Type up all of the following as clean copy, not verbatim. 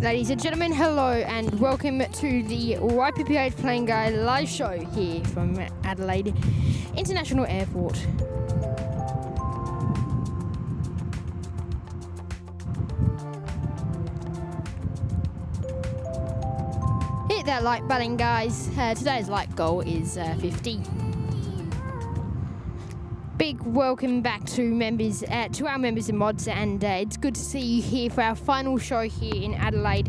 Ladies and gentlemen, hello and welcome to the Ypph Playing Guy live show here from Adelaide International Airport. Hit that like button, guys. Today's like goal is 50. Big welcome back to members, to our members and mods, and it's good to see you here for our final show here in Adelaide.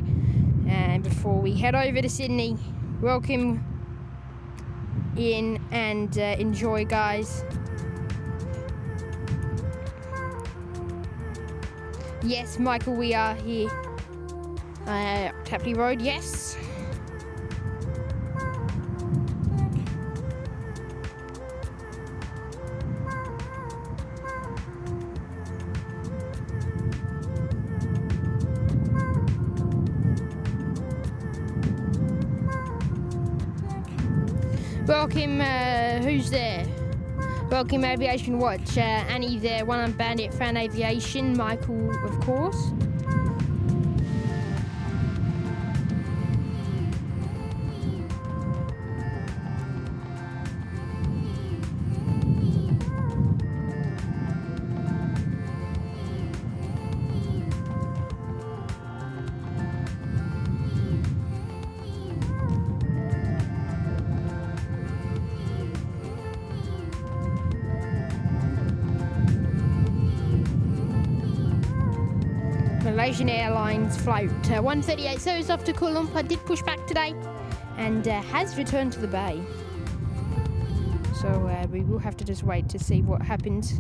And before we head over to Sydney, welcome in and enjoy, guys. Yes, Michael, we are here. Tapley Road, yes. Welcome, who's there? Welcome, Aviation Watch. Annie there, One Armed Bandit, Fan Aviation, Michael, of course. Malaysian Airlines flight 138 service off to Kuala Lumpur did push back today and has returned to the bay. So we will have to just wait to see what happens.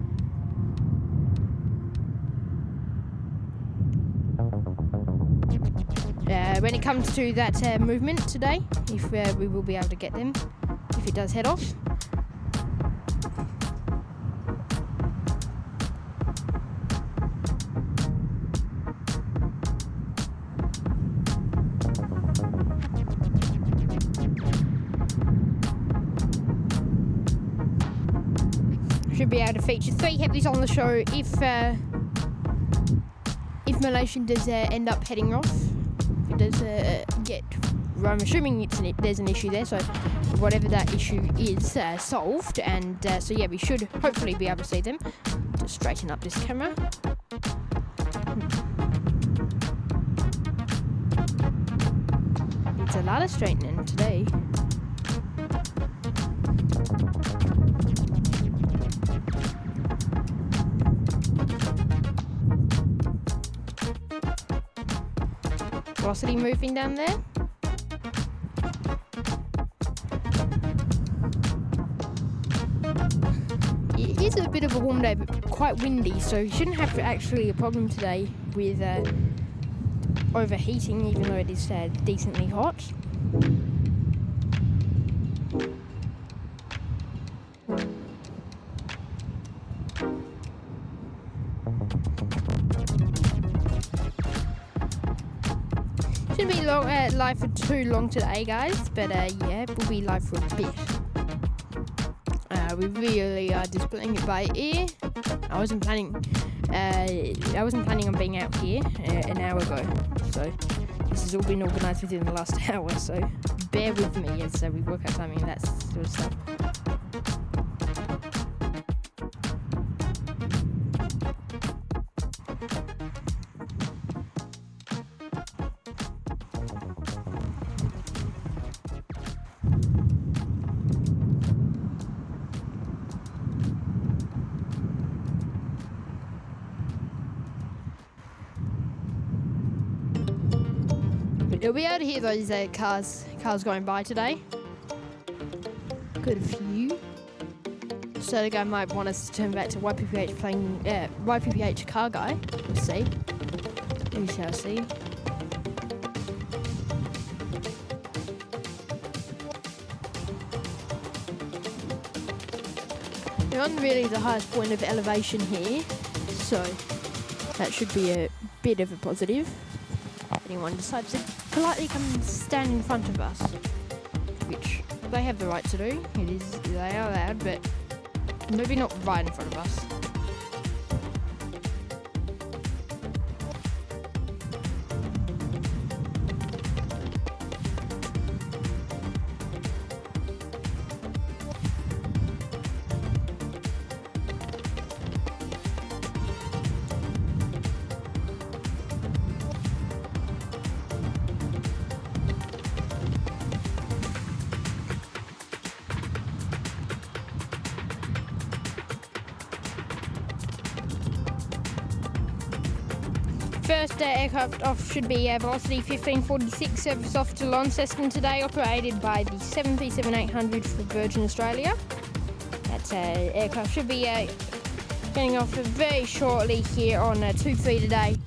When it comes to that movement today, if we will be able to get them, if it does head off. Should be able to feature 3 heavies on the show if Malaysian does end up heading off. If it does get, I'm assuming there's an issue there, so whatever that issue is solved, and so yeah, we should hopefully be able to see them. Just straighten up this camera. It's a lot of straightening today. Velocity moving down there. It is a bit of a warm day, but quite windy, so you shouldn't have actually a problem today with overheating, even though it is decently hot. Shouldn't be live for too long today, guys, but yeah, we'll be live for a bit. We really are just playing it by ear. I wasn't planning on being out here an hour ago, so this has all been organised within the last hour. So bear with me as we work out timing and that sort of stuff. You'll be able to hear those cars going by today. Good a few. So the guy might want us to turn back to YPPH playing YPPH car guy. We'll see. We shall see. We're on really the highest point of elevation here, so that should be a bit of a positive. Anyone decides to politely come and stand in front of us, which they have the right to do. They are allowed, but maybe not right in front of us. first aircraft off should be Velocity 1546, service off to Launceston today, operated by the 737-800 for Virgin Australia. That aircraft should be getting off very shortly here on 2-3 today.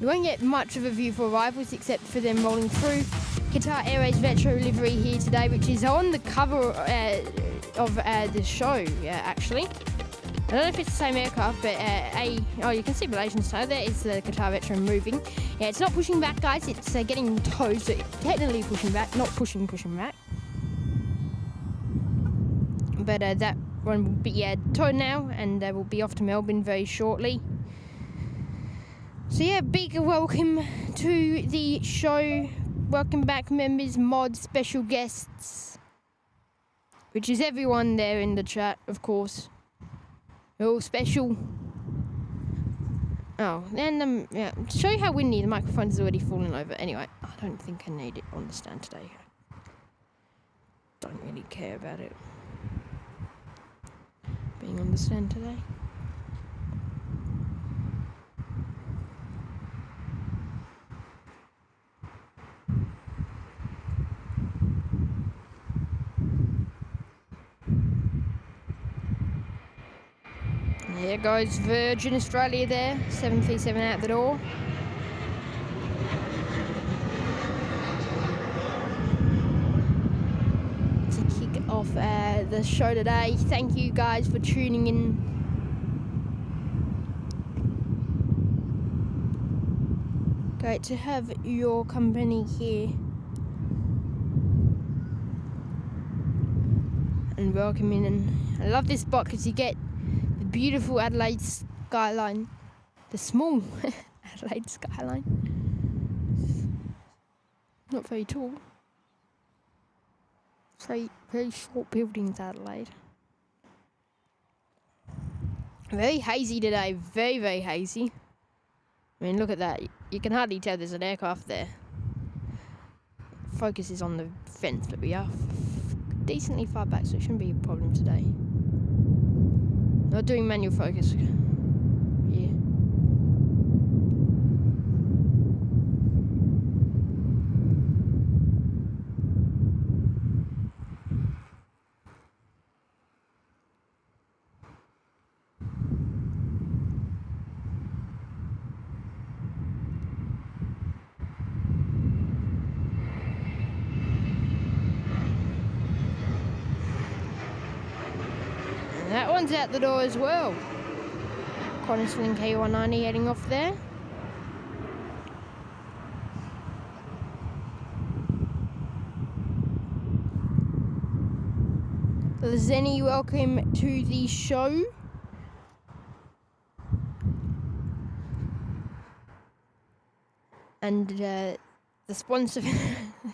You won't get much of a view for arrivals except for them rolling through. Qatar Airways Retro livery here today, which is on the cover of the show, actually. I don't know if it's the same aircraft, but you can see Malaysian style. There is the Qatar Retro moving. Yeah, it's not pushing back, guys. It's getting towed, so it's technically pushing back, not pushing back. But that one will be towed now, and will be off to Melbourne very shortly. So yeah, big welcome to the show. Welcome back, members, mods, special guests, which is everyone there in the chat, of course. They're all special. Oh, and yeah, to show you how windy, the microphone's already fallen over. Anyway, I don't think I need it on the stand today. Don't really care about it being on the stand today. There goes Virgin Australia there, 737 out the door. To kick off the show today, thank you guys for tuning in. Great to have your company here. And welcome in, and I love this spot because you get beautiful Adelaide skyline, the small Adelaide skyline. Not very tall. Very short buildings, Adelaide. Very hazy today, very, very hazy. I mean, look at that. You can hardly tell there's an aircraft there. Focus is on the fence, but we are decently far back, so it shouldn't be a problem today. Not doing manual focus. Yeah. That one's out the door as well. Coniston K190 heading off there. Zenny, welcome to the show. And the sponsor,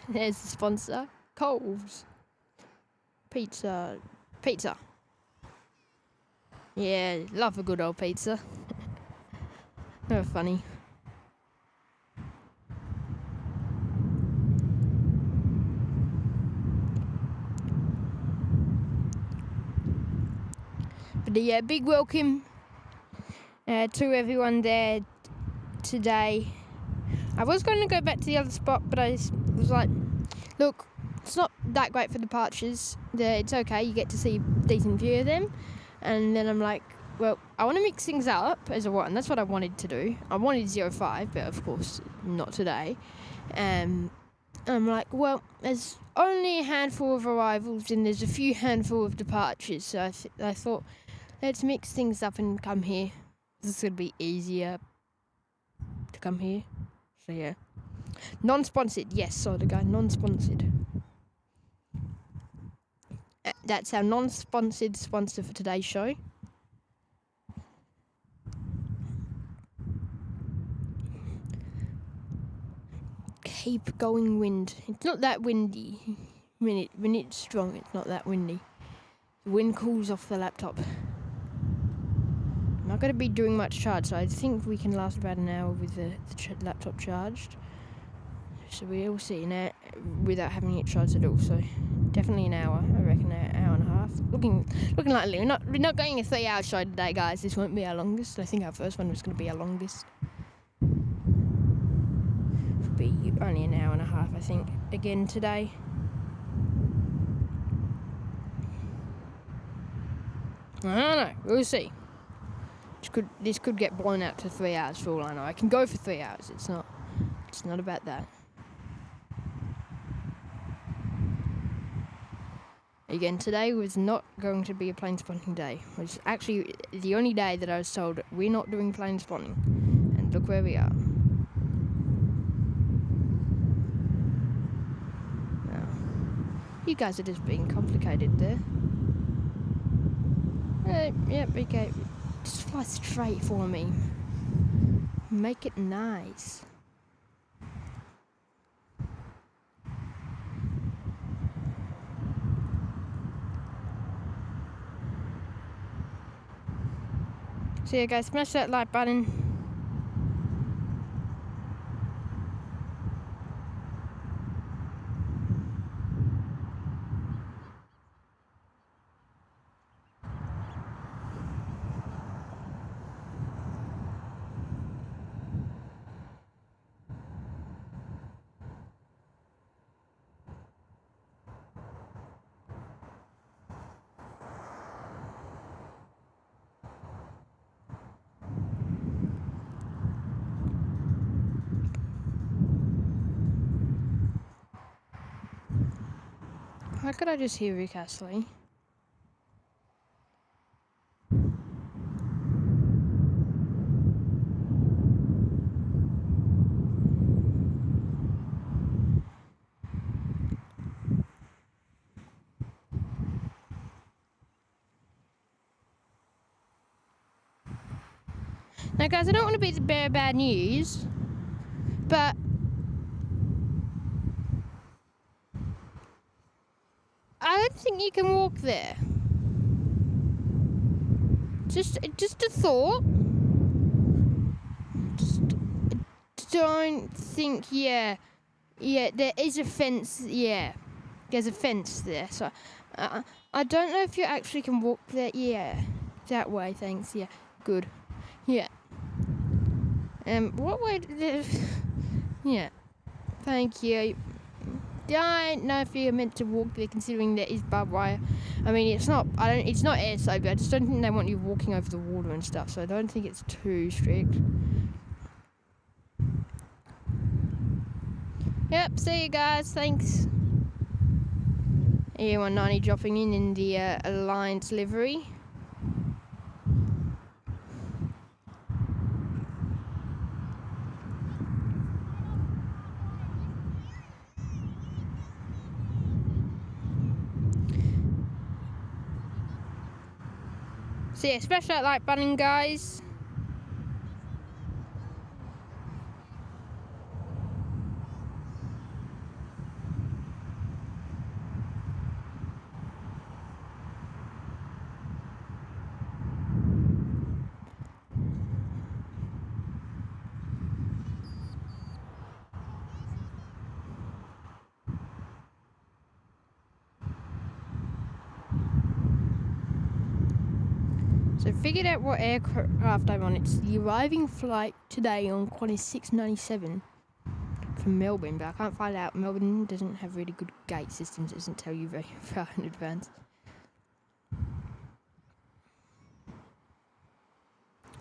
there's the sponsor, Coles. Pizza. Yeah, love a good old pizza. Oh, funny. But yeah, big welcome to everyone there today. I was going to go back to the other spot, but I was like, look, it's not that great for departures. It's okay, you get to see a decent view of them. And then I'm like, well, I want to mix things up as a what, and that's what I wanted to do. I wanted 05, but of course not today. And I'm like, well, there's only a handful of arrivals and there's a few handful of departures. So I thought, let's mix things up and come here. This is going to be easier to come here. So yeah. Non-sponsored, yes, so the guy, non-sponsored. That's our non-sponsored sponsor for today's show. Keep going wind. It's not that windy. When it's strong, it's not that windy. The wind cools off the laptop. I'm not going to be doing much charge, so I think we can last about an hour with the laptop charged. So we'll see now without having it charged at all. So definitely an hour. I reckon an hour and a half. Looking likely. We're not going a 3-hour show today, guys. This won't be our longest. I think our first one was going to be our longest. only an hour and a half, I think, again today. I don't know. We'll see. This could get blown out to 3 hours for all I know. I can go for 3 hours. It's not about that. Again, today was not going to be a plane spotting day. It was actually the only day that I was told we're not doing plane spotting. And look where we are. Now, you guys are just being complicated there. Yep, okay. Just fly straight for me. Make it nice. So yeah guys, smash that like button. How could I just hear Rick Astley? Now guys, I don't want to be the bearer of bad news, but I don't think you can walk there. Just a thought. Just don't think, yeah, there is a fence, yeah. There's a fence there, so I don't know if you actually can walk there, yeah. That way, thanks, yeah, good. Yeah. What way, yeah, thank you. I don't know if you're meant to walk there, considering there is barbed wire. I mean, it's not air safe, but I just don't think they want you walking over the water and stuff, so I don't think it's too strict. Yep, see you guys, thanks. E190 dropping in the Alliance livery. So yeah, smash that like button, guys. So figured out what aircraft I'm on. It's the arriving flight today on Qantas 697 from Melbourne, but I can't find out. Melbourne doesn't have really good gate systems. It doesn't tell you very far in advance.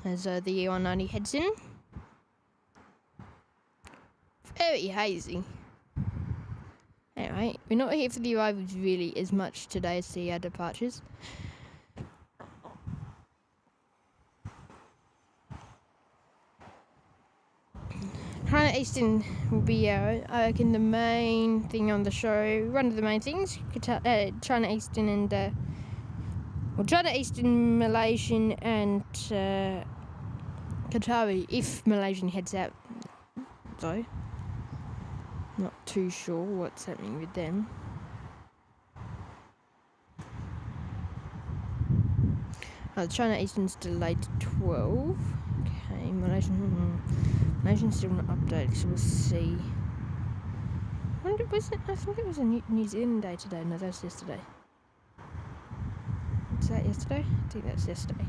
As the E190 heads in. Very hazy. Anyway, we're not here for the arrivals really as much today as the departures. China Eastern will be, I reckon, the main thing on the show. One of the main things. China Eastern and, China Eastern, Malaysian and Qatari, if Malaysian heads out, though. Not too sure what's happening with them. China Eastern's delayed to 12. Okay, Malaysian's still not updated, so we'll see. I think it was a New Zealand day today. No, that was yesterday. Is that yesterday? I think that's yesterday.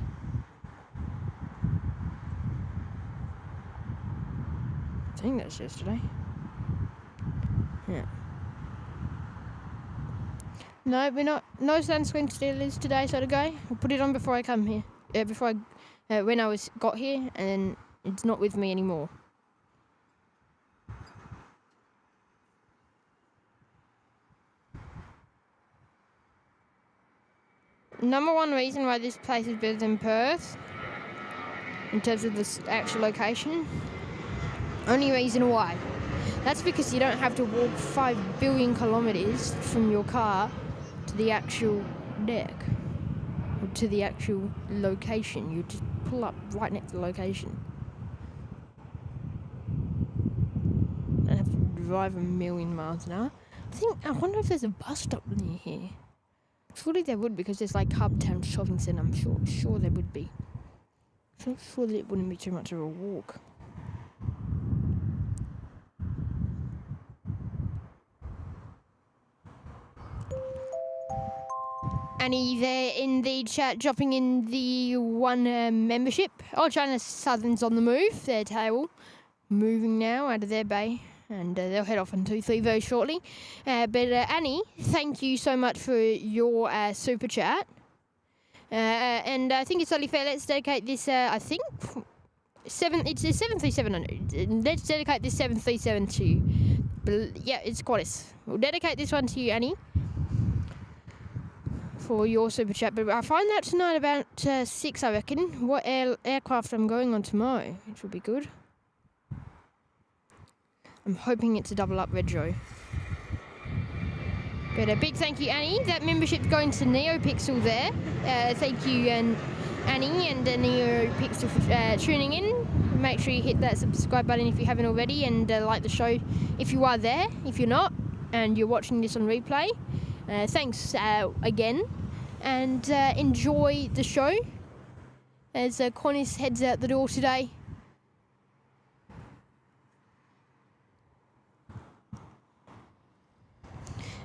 I think that's yesterday. Yeah. No, we're not. No sunscreen stealers today, so to go. I'll put it on before I come here. When I got here, and it's not with me anymore. Number one reason why this place is better than Perth, in terms of the actual location, only reason why, that's because you don't have to walk 5 billion kilometres from your car to the actual deck, or to the actual location. You just pull up right next to the location. Don't have to drive a million miles an hour. I wonder if there's a bus stop near here. Surely there would, because there's like Hubtown Shopping Centre. I'm sure there would be. I'm sure that it wouldn't be too much of a walk. Annie there in the chat, dropping in the one membership. Oh, China Southern's on the move. Their tail moving now out of their bay. And they'll head off on 2-3 very shortly. But Annie, thank you so much for your super chat. And I think it's only fair. Let's dedicate this. I think it's a 73700. Let's dedicate this 737 to you. Yeah, it's Qantas. We'll dedicate this one to you, Annie, for your super chat. But I'll find out tonight about 6, I reckon, what aircraft I'm going on tomorrow, which will be good. I'm hoping it's a double up retro. But a big thank you, Annie. That membership's going to NeoPixel there. Thank you, Annie and NeoPixel for tuning in. Make sure you hit that subscribe button if you haven't already, and like the show if you are there. If you're not, and you're watching this on replay, thanks again. And enjoy the show as Qantas heads out the door today.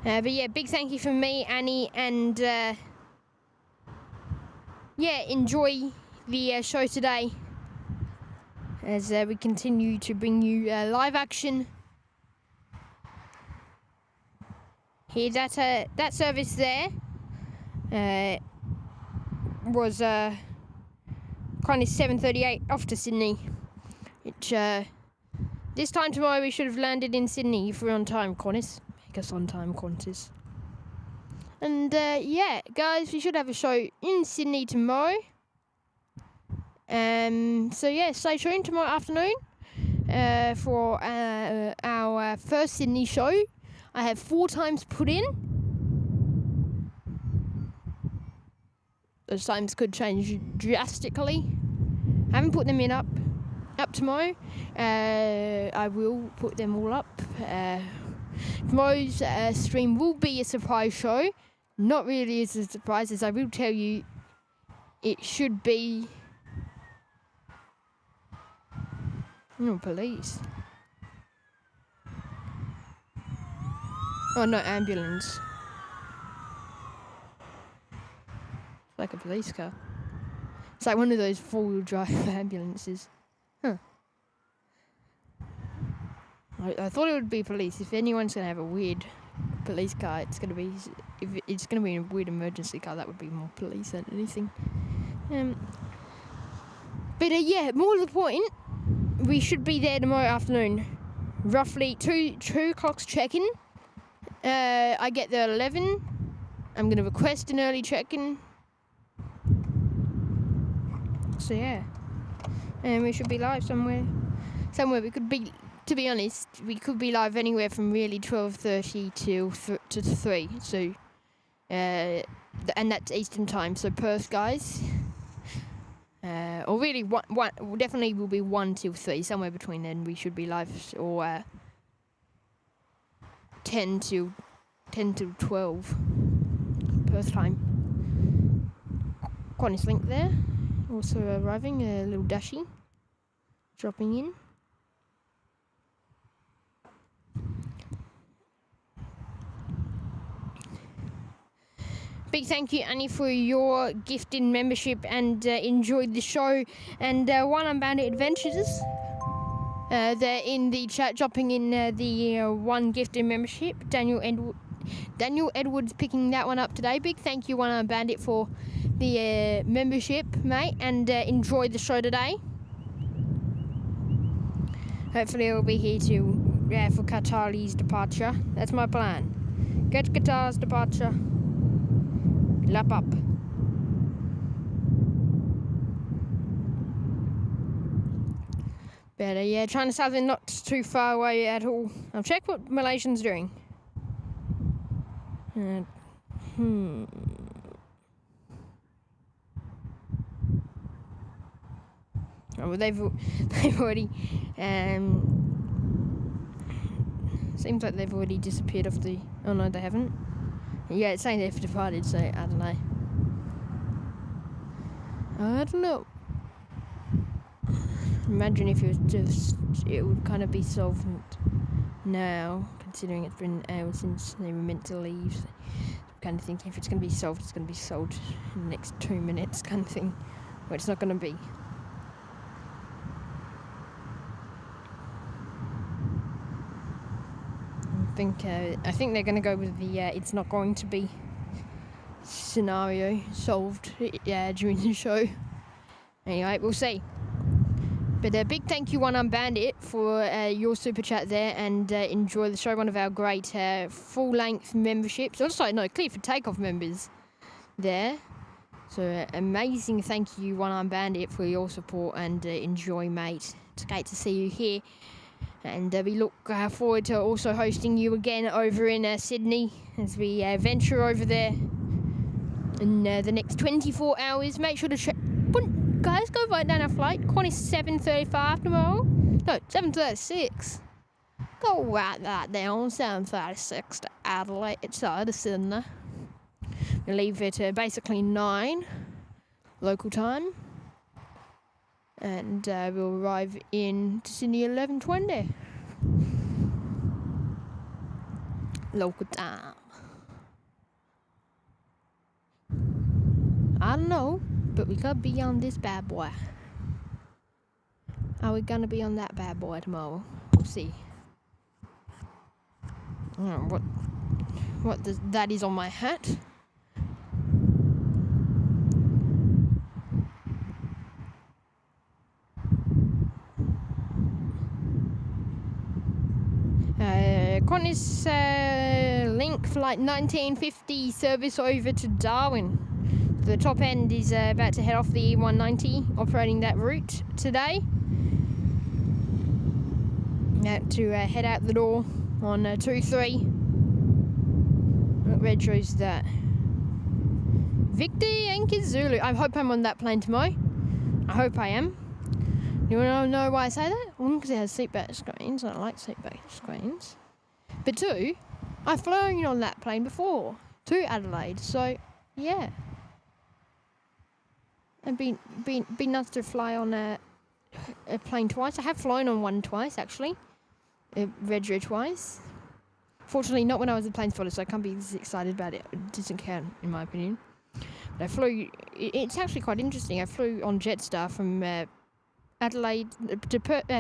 But yeah, big thank you from me, Annie, and yeah, enjoy the show today as we continue to bring you live action. Here, that service there was kind of 7:38 off to Sydney, which this time tomorrow we should have landed in Sydney if we're on time, Qantas. Us on time, Qantas. And yeah, guys, we should have a show in Sydney tomorrow. So yeah, stay tuned tomorrow afternoon for our first Sydney show. I have 4 times put in. Those times could change drastically. I haven't put them in up tomorrow. I will put them all up. Tomorrow's stream will be a surprise show. Not really as a surprise, as I will tell you it should be... Oh, police. Oh, no, ambulance. It's like a police car. It's like one of those 4-wheel drive ambulances. Huh. I thought it would be police. If anyone's gonna have a weird police car, it's gonna be a weird emergency car. That would be more police than anything. But yeah, more to the point, we should be there tomorrow afternoon. Roughly 2 o'clock's check-in. I get there at 11. I'm gonna request an early check-in. So yeah, and we should be live somewhere. We could be. To be honest, we could be live anywhere from really 12:30 to 3. So, and that's Eastern time. So Perth, guys, or really one definitely will be 1 till 3. Somewhere between then we should be live, or 10 till 12 Perth time. Qantas link there, also arriving, a little dashie, dropping in. Big thank you, Annie, for your gift in membership, and enjoyed the show. And One Unbounded Adventures They're in the chat, dropping in the one gifted membership. Daniel Edwards picking that one up today. Big thank you, One Arm Bandit, for the membership, mate, and enjoy the show today. Hopefully he'll be here for Qatari's departure. That's my plan. Get Qatar's departure. Lap up. But yeah, China Southern not too far away at all. I'll check what Malaysian's doing. Oh, well, they've already seems like they've already disappeared off the. Oh no, they haven't. Yeah, it's saying they've departed, so I don't know. I don't know. Imagine if it would kind of be solved now, considering it's been out since they were meant to leave. So I'm kind of thinking if it's going to be solved, it's going to be solved in the next 2 minutes, kind of thing. But it's not going to be. I think they're going to go with the it's not going to be scenario solved during the show. Anyway, we'll see. But a big thank you, One Arm Bandit, for your super chat there, and enjoy the show. One of our great full-length memberships. Also, Clear for Takeoff members there. So amazing thank you, One Arm Bandit, for your support, and enjoy, mate. It's great to see you here. And we look forward to also hosting you again over in Sydney as we venture over there in the next 24 hours. Make sure to check. Guys, go write down our flight. Qantas 7:35 tomorrow. No, 7:36. Go write that down. 7:36 to Adelaide. It's to Sydney. We leave at basically 9 local time. And we'll arrive in Sydney 11:20 local time. I don't know, but we could be on this bad boy. Are we gonna be on that bad boy tomorrow? We'll see. I don't know what that is on my hat. Qantas link flight 1950 service over to Darwin. The top end is about to head off the E190, operating that route today. To head out the door on 23. What retro is that? Victor Yankee Zulu. I hope I'm on that plane tomorrow. I hope I am. You want to know why I say that? One, because it has seatbelt screens. I like seatbelt screens. But two, I've flown on that plane before to Adelaide. So, yeah. I've been nuts to fly on a plane twice. I have flown on one twice, actually. Retro twice. Fortunately, not when I was a plane spotter, so I can't be this excited about it. It doesn't count, in my opinion. But I flew. It's actually quite interesting. I flew on Jetstar from Adelaide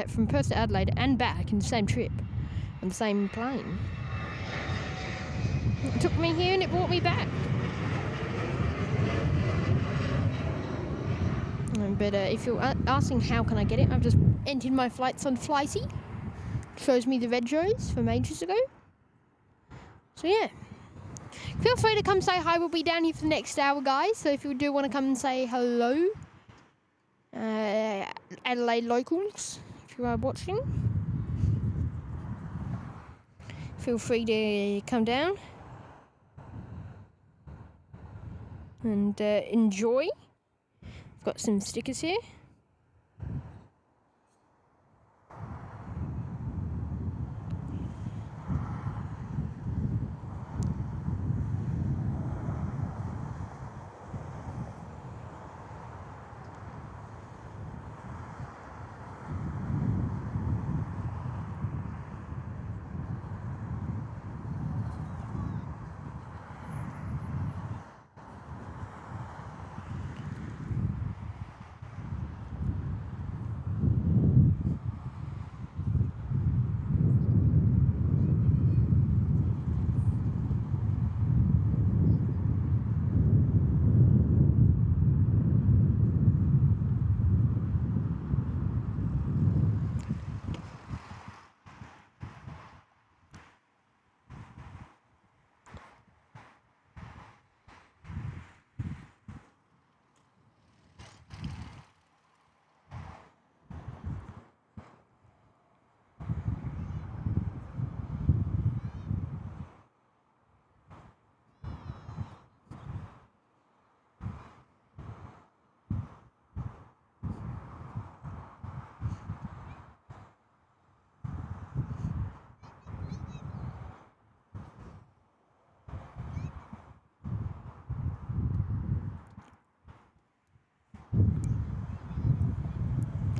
from Perth to Adelaide and back in the same trip on the same plane. It took me here and it brought me back. But if you're asking how can I get it, I've just entered my flights on Flighty. Shows me the retros from ages ago. So yeah. Feel free to come say hi. We'll be down here for the next hour, guys. So if you do want to come and say hello, Adelaide locals, if you are watching, feel free to come down and enjoy. I've got some stickers here.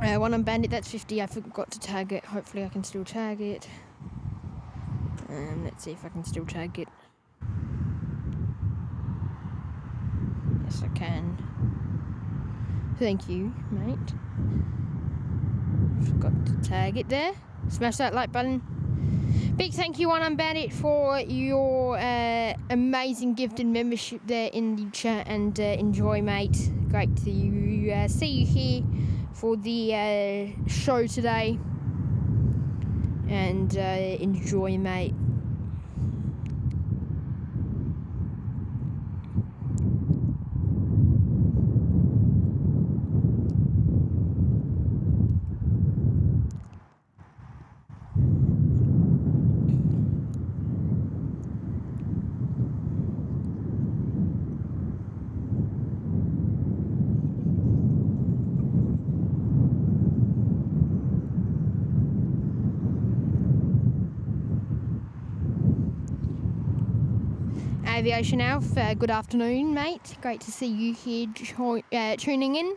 One on Bandit, that's 50. I forgot to tag it. Hopefully I can still tag it. Let's see if I can still tag it. Yes, I can. Thank you, mate. Forgot to tag it there. Smash that like button. Big thank you, One Bandit, for your amazing gift and membership there in the chat, and enjoy, mate. Great to see you here for the show today, and enjoy, mate. Aviation Alf, good afternoon, mate. Great to see you here tuning in.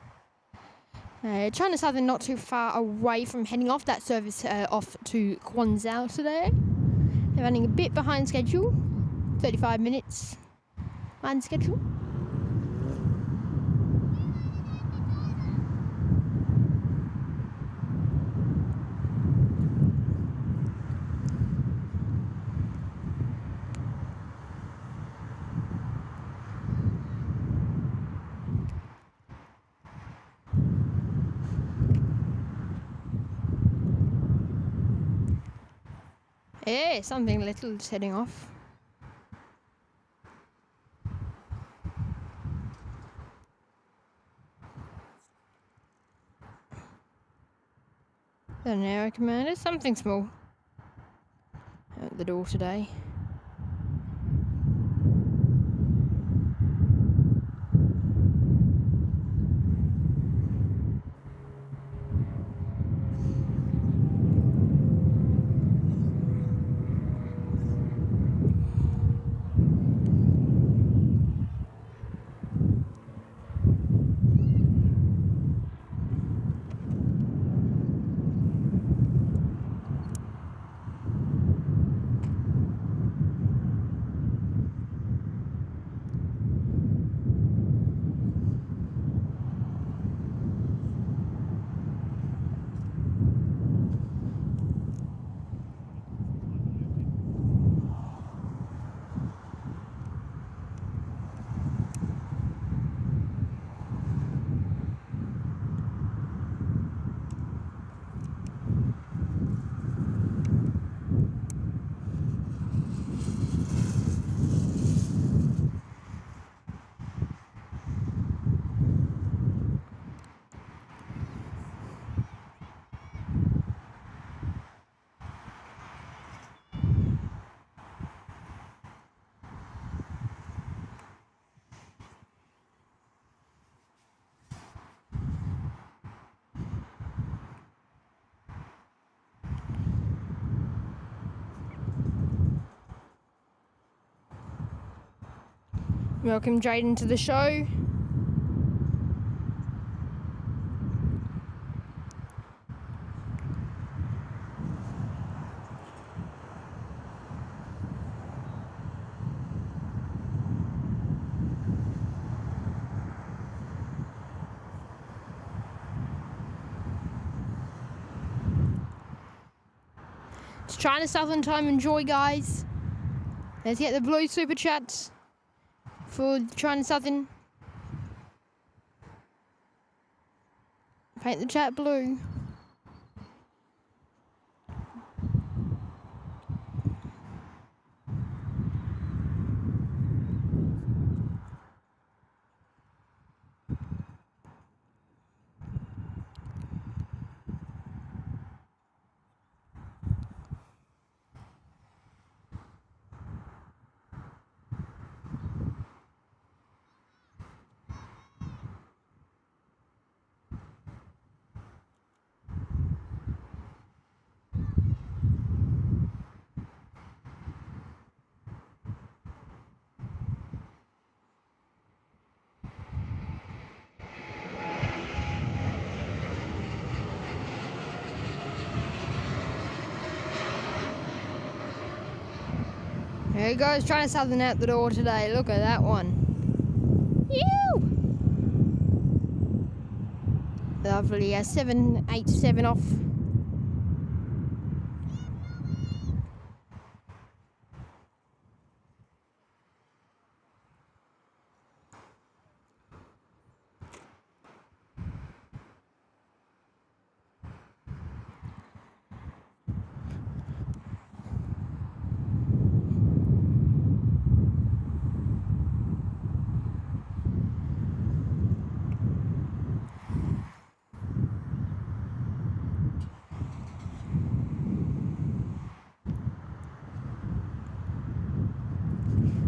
China Southern not too far away from heading off. That service off to Quanzhou today. They're running a bit behind schedule, 35 minutes behind schedule. Yeah, something little is heading off. An air commander, something small at the door today. Welcome, Jaden, to the show. It's China Southern time. Enjoy, guys. Let's get the blue super chats for China Southern. Paint the chat blue. There he goes, trying something out the door today. Look at that one. Ew! Lovely, 787 off.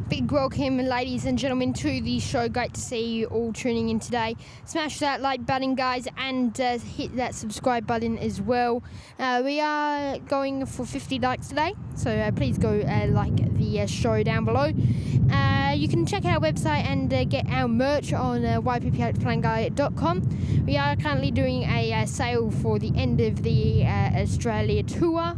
Big welcome, ladies and gentlemen, to the show. Great to see you all tuning in today. Smash that like button, guys, and hit that subscribe button as well. We are going for 50 likes today, so please go like the show down below. You can check out our website and get our merch on ypphplanguy.com. We are currently doing a sale for the end of the Australia tour,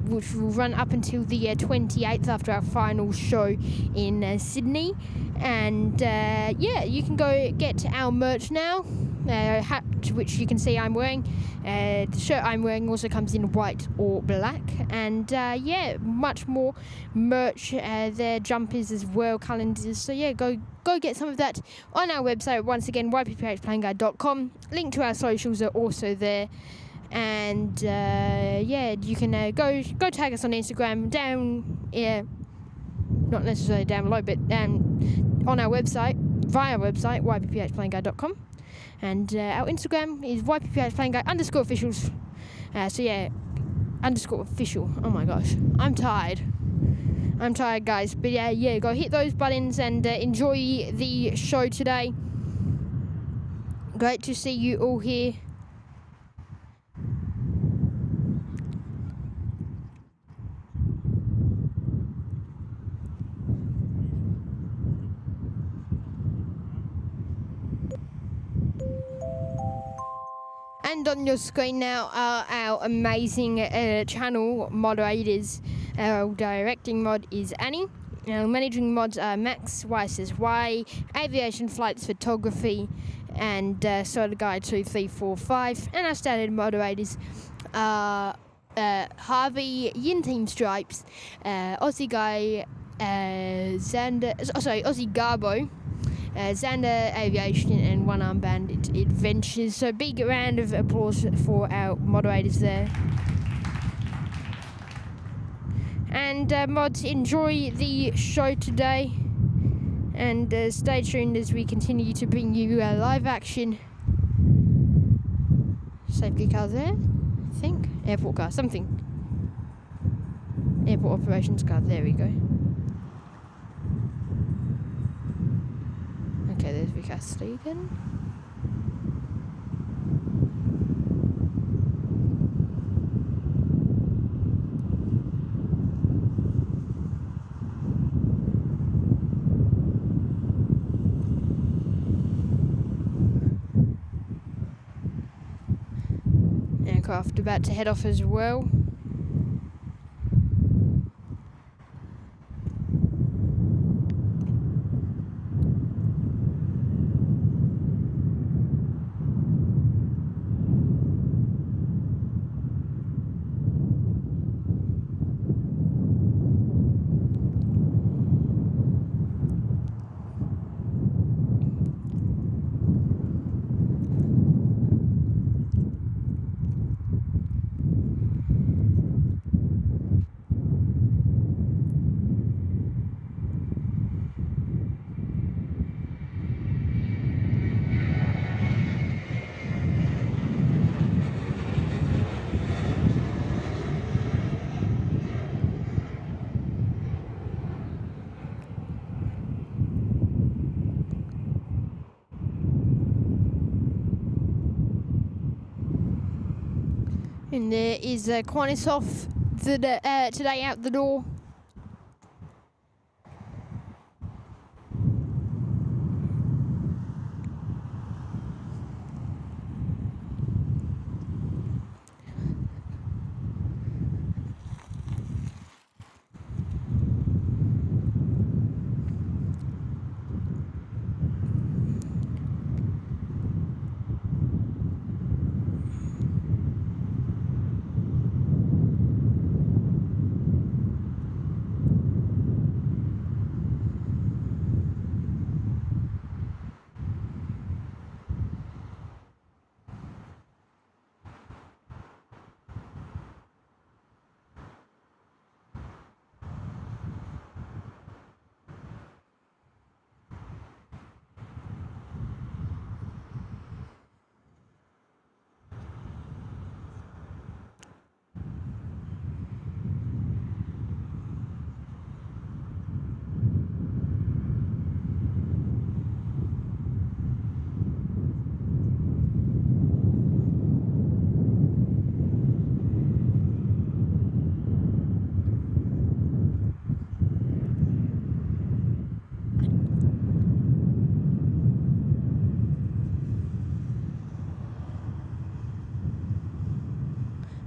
which will run up until the 28th after our final show in Sydney. And yeah, you can go get our merch now, hat which you can see I'm wearing. The shirt I'm wearing also comes in white or black, and yeah, much more merch there, jumpers as well, calendars. So yeah, go get some of that on our website. Once again, ypphplanguy.com. Link to our socials are also there. And yeah, you can go tag us on Instagram not necessarily down below, but on our website, via our website, ypphplanguy.com. And our Instagram is ypphplanguy_officials. So yeah, _official. Oh my gosh, I'm tired, guys. But yeah, go hit those buttons and enjoy the show today. Great to see you all here. And on your screen now are our amazing channel moderators. Our directing mod is Annie. Our managing mods are Max, Y says Y, Aviation Flights Photography, and Soda Guy 2345. And our standard moderators are Harvey, Yin Team Stripes, Aussie Guy, Aussie Garbo, Xander Aviation, and One Arm Bandit Adventures. So big round of applause for our moderators there. And mods, enjoy the show today, and stay tuned as we continue to bring you live action. Safety car there, I think. Airport car, something. Airport operations car, there we go. Okay, there's Vikas again. Aircraft about to head off as well. And there is Quanisov today out the door.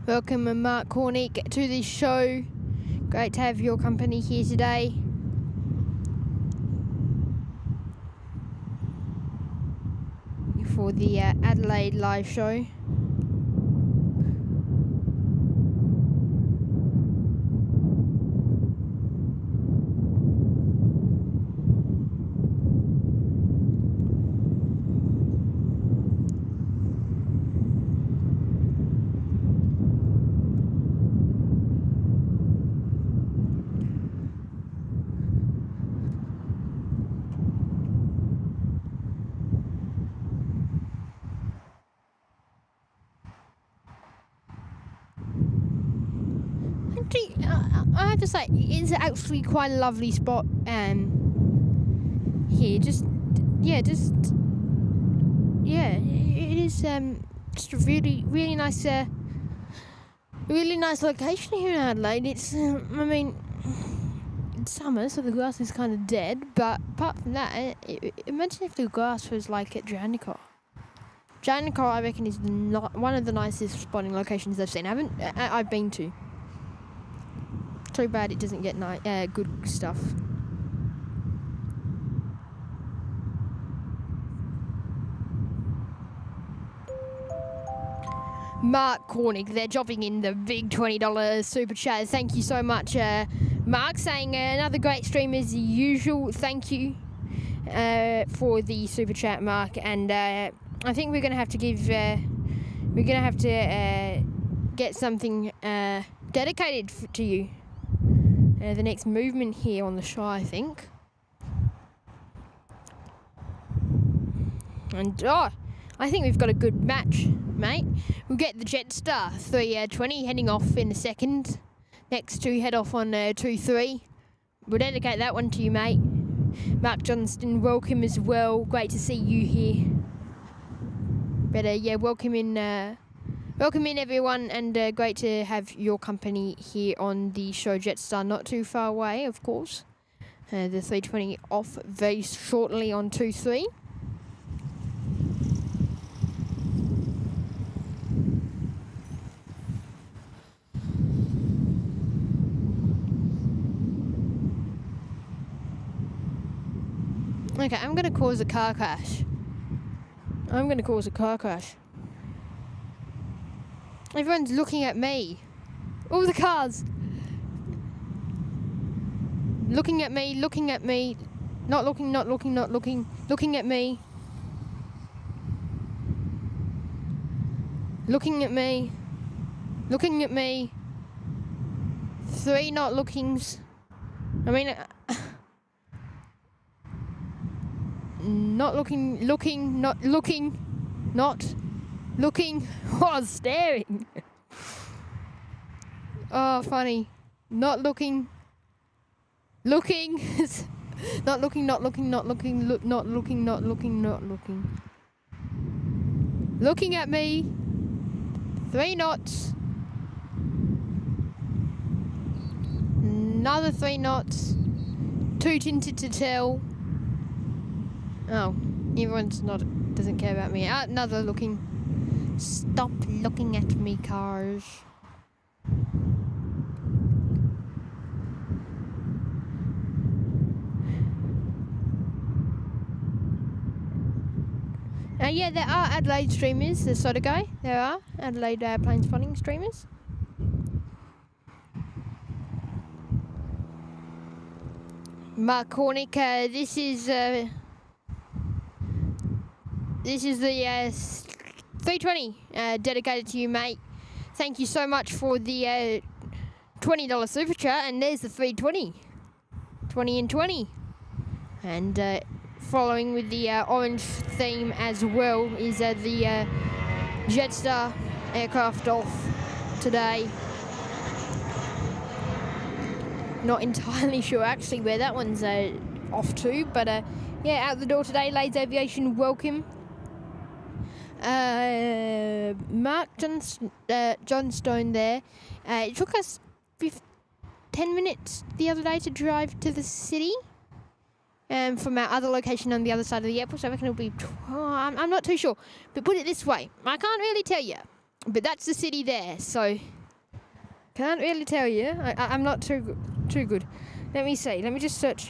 Welcome, Mark Cornick, to the show. Great to have your company here today. For the Adelaide live show. I have to say, it's actually quite a lovely spot here. It is just a really nice location here in Adelaide. It's it's summer, so the grass is kind of dead, but apart from that, imagine if the grass was like at Janico. Janico, I reckon, is one of the nicest spotting locations I've seen. I've been to. Too bad it doesn't get good stuff. Mark Cornick, they're dropping in the big $20 super chat. Thank you so much, Mark, saying another great stream as usual. Thank you for the super chat, Mark. And I think we're going to have to get something dedicated to you. The next movement here on the show, I think. And I think we've got a good match, mate. We'll get the Jetstar 320 heading off in a second. Next to head off on 2-3. We'll dedicate that one to you, mate. Mark Johnston, welcome as well. Great to see you here. But welcome in. Welcome in, everyone, and great to have your company here on the show Jetstar, not too far away, of course. The 320 off very shortly on 2-3. Okay, I'm going to cause a car crash. Everyone's looking at me. All the cars. Looking at me. Not looking. Looking at me. Looking at me. 3 not lookings. Not looking, oh, staring. Oh, funny. Not looking. Looking at me. 3 knots. Another 3 knots. 2 tinted to tell. Oh, everyone's doesn't care about me. Another looking. Stop looking at me, cars. Yeah, there are Adelaide streamers, the sort of guy. There are Adelaide plane spotting streamers. Mark Cornick, this is the 320 dedicated to you, mate. Thank you so much for the $20 super chat, and there's the 320. 20 and 20. And following with the orange theme as well is the Jetstar aircraft off today. Not entirely sure actually where that one's off to, but yeah, out the door today, Lades Aviation, welcome. Mark Johnstone there. It took us 10 minutes the other day to drive to the city from our other location on the other side of the airport, so I reckon it'll be... I'm not too sure. But put it this way, I can't really tell you, but that's the city there, so Can't really tell you. I'm not too good. Let me see. Let me just search.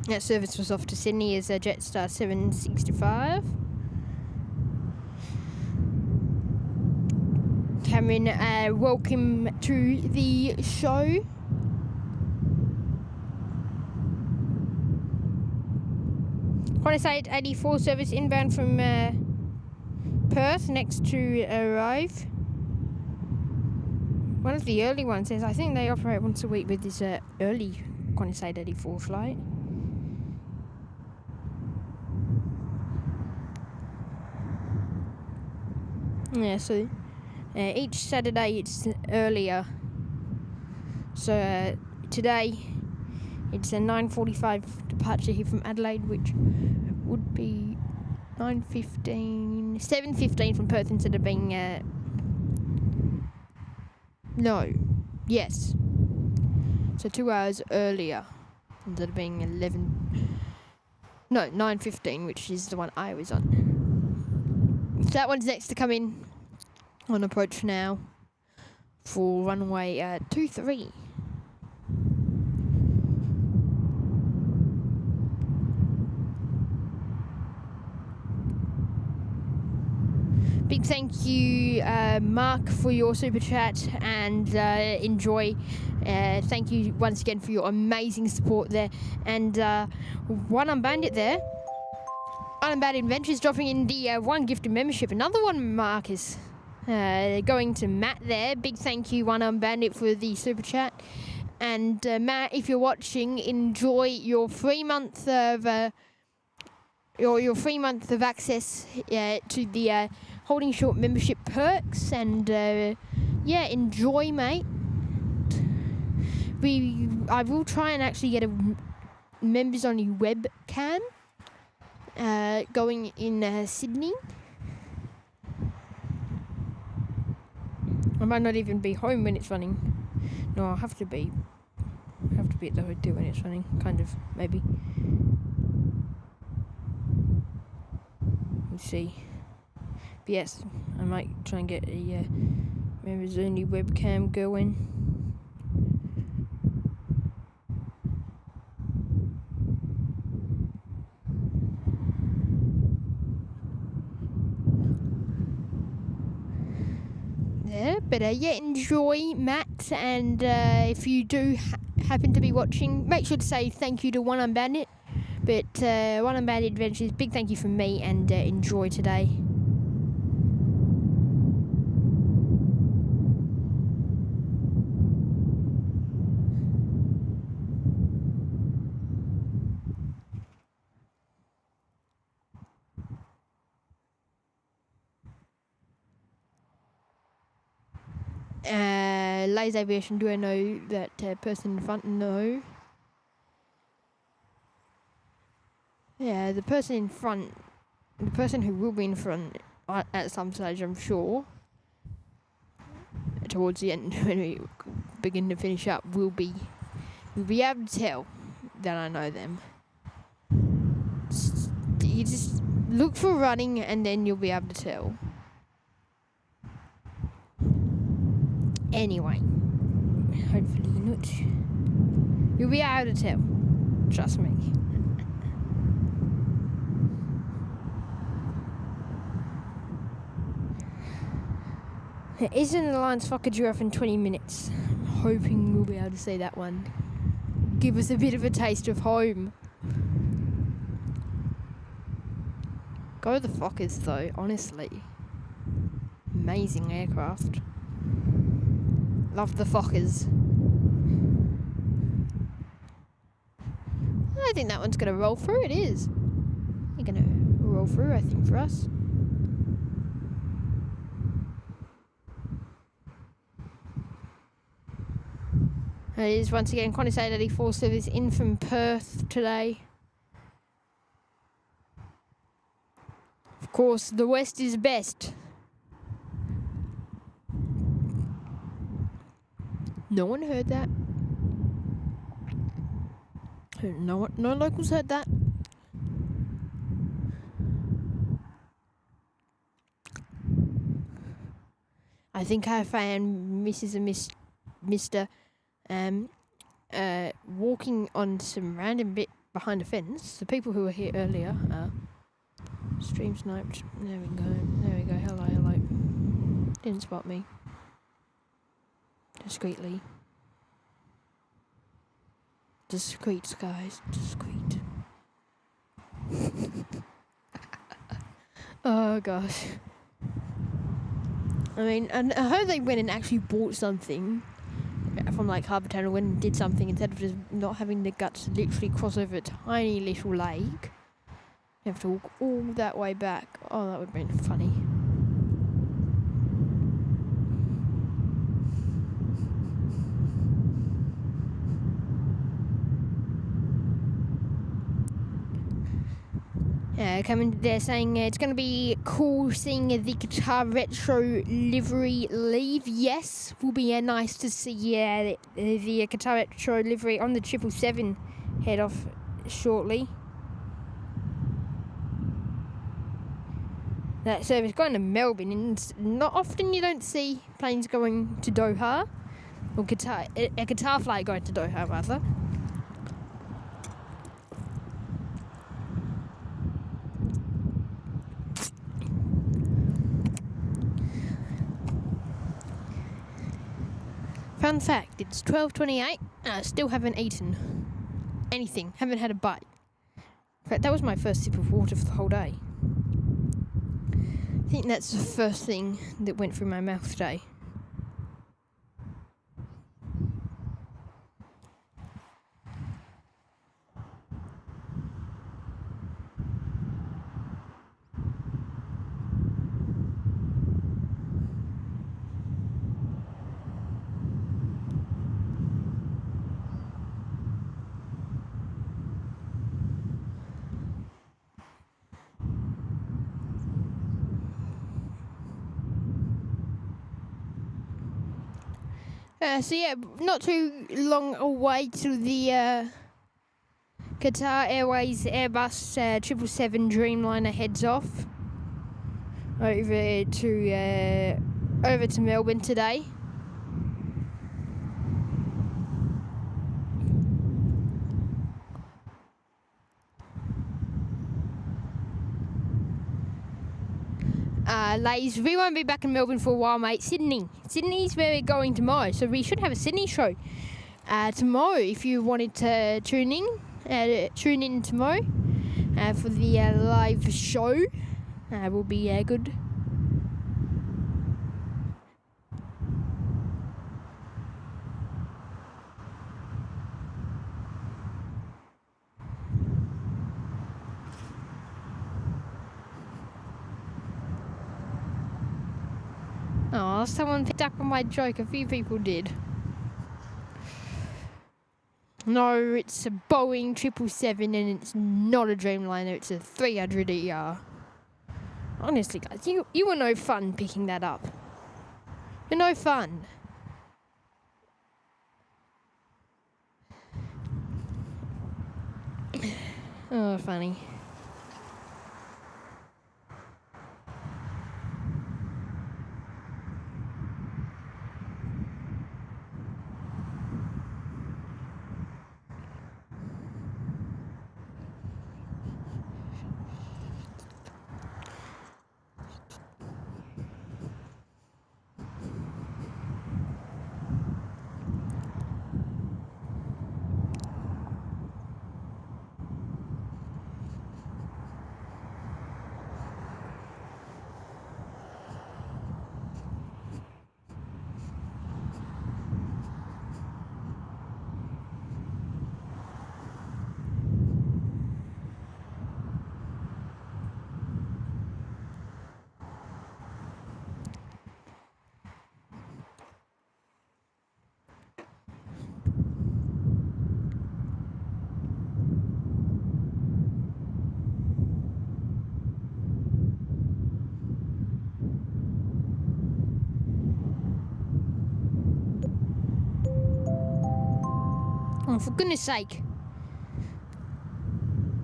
That service was off to Sydney as a Jetstar 765. Cameron, welcome to the show. Qantas 84 service inbound from Perth, next to arrive. One of the early ones says, I think they operate once a week with this early Qantas 84 flight. Yeah, so each Saturday it's earlier. So today it's a 9:45 departure here from Adelaide, which would be 7:15 from Perth instead of being so 2 hours earlier instead of being 9:15, which is the one I was on. So that one's next to come in on approach now for runway 23. Big thank you, Mark, for your super chat, and enjoy. Thank you once again for your amazing support there. And One Unbandit there. Unbounded Adventures dropping in the one gifted membership. Another one, Marcus. Going to Matt there. Big thank you, One Unbandit, for the super chat. And Matt, if you're watching, enjoy your 3 month of your 3 month of access to the Holding Short membership perks. And enjoy, mate. I will try and actually get a members only webcam going in Sydney. I might not even be home when it's running. No, I'll have to be at the hotel when it's running, kind of, maybe. Let's see. But yes, I might try and get a members only webcam going. But enjoy, Matt, and if you do happen to be watching, make sure to say thank you to One Unbandit. But One Unbandit Adventures, big thank you from me, and enjoy today. Lays Aviation, do I know that person in front? No. Yeah, the person in front, the person who will be in front at some stage, I'm sure, towards the end when we begin to finish up, we'll be able to tell that I know them. You just look for running and then you'll be able to tell. Anyway, hopefully not. You'll be able to tell. Trust me. Isn't the Lions fuck a giraffe in 20 minutes? I'm hoping we'll be able to see that one. Give us a bit of a taste of home. Go the Fockers though, honestly. Amazing aircraft. Love the Fockers. I think that one's going to roll through. It is. You're going to roll well through, I think, for us. It is once again Qantas 884 service in from Perth today. Of course, the West is best. No one heard that. No locals heard that. I think I found Mrs. and Mr. Walking on some random bit behind a fence. The people who were here earlier are stream sniped. There we go. Hello. Didn't spot me. Discreetly. Discreet, guys. Discreet. Oh, gosh. I mean, and I hope they went and actually bought something from like Harbour Town, went and did something instead of just not having the guts to literally cross over a tiny little lake. You have to walk all that way back. Oh, that would have been funny. They're saying it's going to be cool seeing the Qatar Retro livery leave. Yes, will be nice to see the Qatar Retro livery on the 777 head off shortly. That service going to Melbourne, and not often you don't see planes going to Doha, or Qatar, a Qatar flight going to Doha rather. Fun fact, it's 12:28 and I still haven't eaten anything, haven't had a bite. In fact, that was my first sip of water for the whole day. I think that's the first thing that went through my mouth today. So yeah, not too long away to the Qatar Airways Airbus 777 Dreamliner heads off over to Melbourne today. Ladies, we won't be back in Melbourne for a while, mate. Sydney's where we're going tomorrow, so we should have a Sydney show tomorrow. If you wanted to tune in tomorrow for the live show, will be good. Oh, someone picked up on my joke. A few people did. No, it's a Boeing 777 and it's not a Dreamliner. It's a 300ER. Honestly, guys, you were no fun picking that up. You're no fun. Oh, funny. Oh, for goodness sake.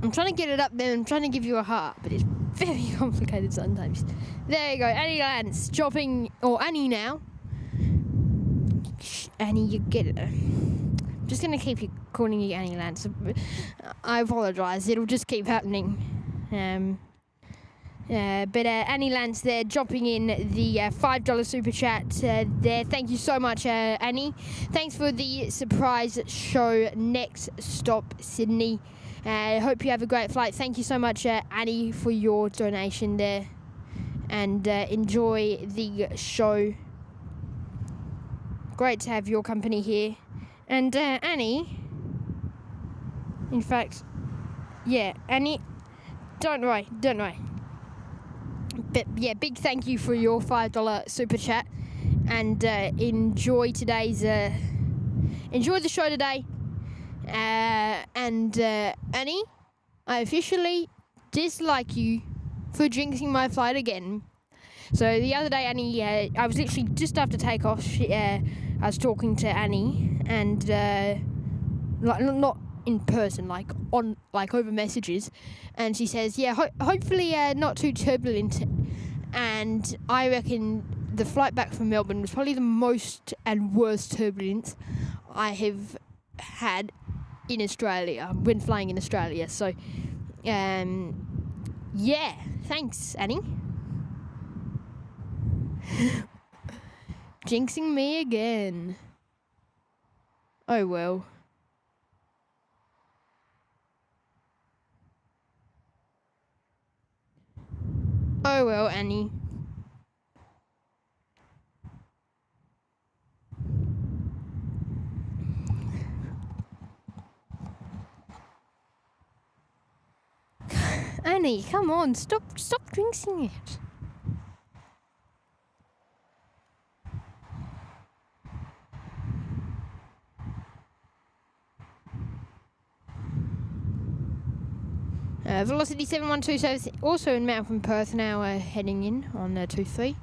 I'm trying to get it up there. I'm trying to give you a heart, but it's very complicated sometimes. There you go. Annie Lance dropping, or Annie now. Annie, you get it. I'm just going to keep calling you Annie Lance. I apologise. It'll just keep happening. But Annie Lance there dropping in the $5 super chat there. Thank you so much, Annie. Thanks for the surprise show. Next stop, Sydney. Hope you have a great flight. Thank you so much, Annie, for your donation there. And enjoy the show. Great to have your company here. And Annie, in fact, yeah, Annie, don't worry. But yeah, big thank you for your $5 super chat, and enjoy today's enjoy the show today. And Annie, I officially dislike you for jinxing my flight again. So the other day, Annie, I was literally just after takeoff. I was talking to Annie, and not in person, like over messages, and she says, yeah, hopefully not too turbulent. And I reckon the flight back from Melbourne was probably the most and worst turbulence I have had in Australia when flying in Australia. So yeah, thanks, Annie. Jinxing me again. Oh well. Oh well, Annie. Annie, come on, stop jinxing it. Velocity 7127 also in Mount from Perth now, heading in on 23.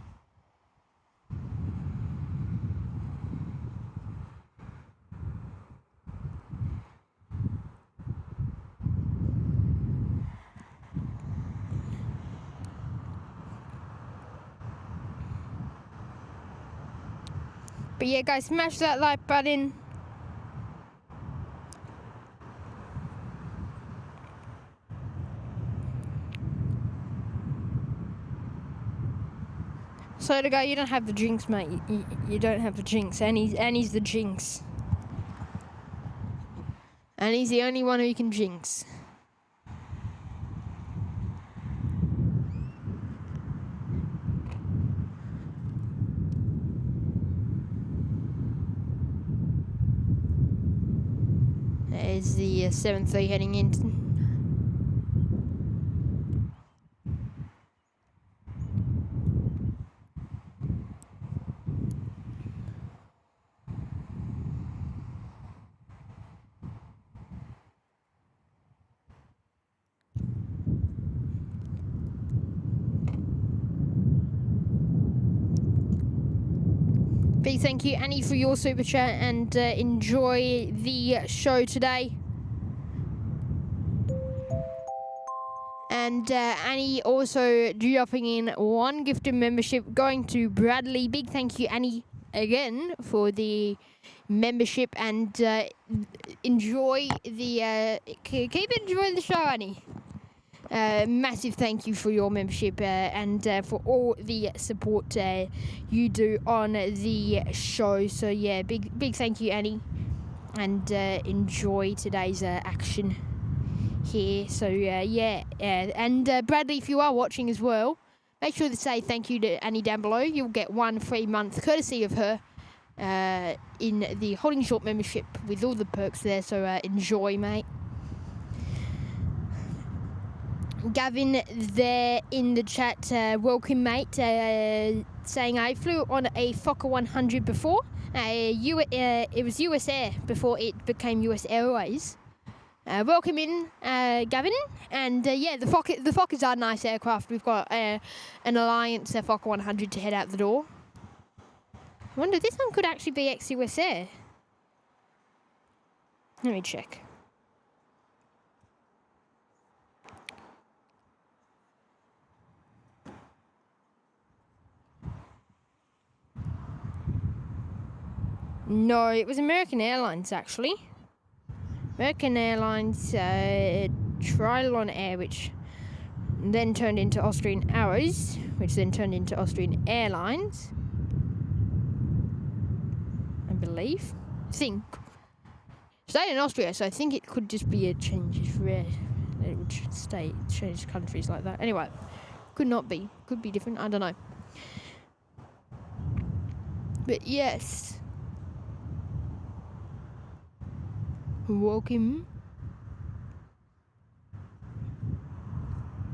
But yeah, guys, smash that like button. So to go, you don't have the jinx, mate. You don't have the jinx. Annie's the jinx. Annie's the only one who can jinx. There's the 7-3 heading in. Big thank you, Annie, for your super chat, and enjoy the show today. And Annie also dropping in one gifted membership going to Bradley. Big thank you, Annie, again for the membership, and enjoy the keep enjoying the show, Annie. Massive thank you for your membership and for all the support you do on the show. So yeah, big thank you, Annie, and enjoy today's action here. So yeah, and Bradley, if you are watching as well, make sure to say thank you to Annie down below. You'll get 1 free month courtesy of her in the Holding Short membership with all the perks there. So enjoy, mate. Gavin there in the chat, welcome, mate, saying I flew on a Fokker 100 before. It was US Air before it became US Airways. Welcome in, Gavin. And yeah, the Fokkers are nice aircraft. We've got an Alliance Fokker 100 to head out the door. I wonder, this one could actually be ex-US Air. Let me check. No, it was American Airlines, actually. American Airlines Trilon Air, which then turned into Austrian Hours, which then turned into Austrian Airlines, I believe. Stayed in Austria, so I think it could just be a change of it would change countries like that. Anyway, could not be. Could be different. I don't know. But yes. Welcome.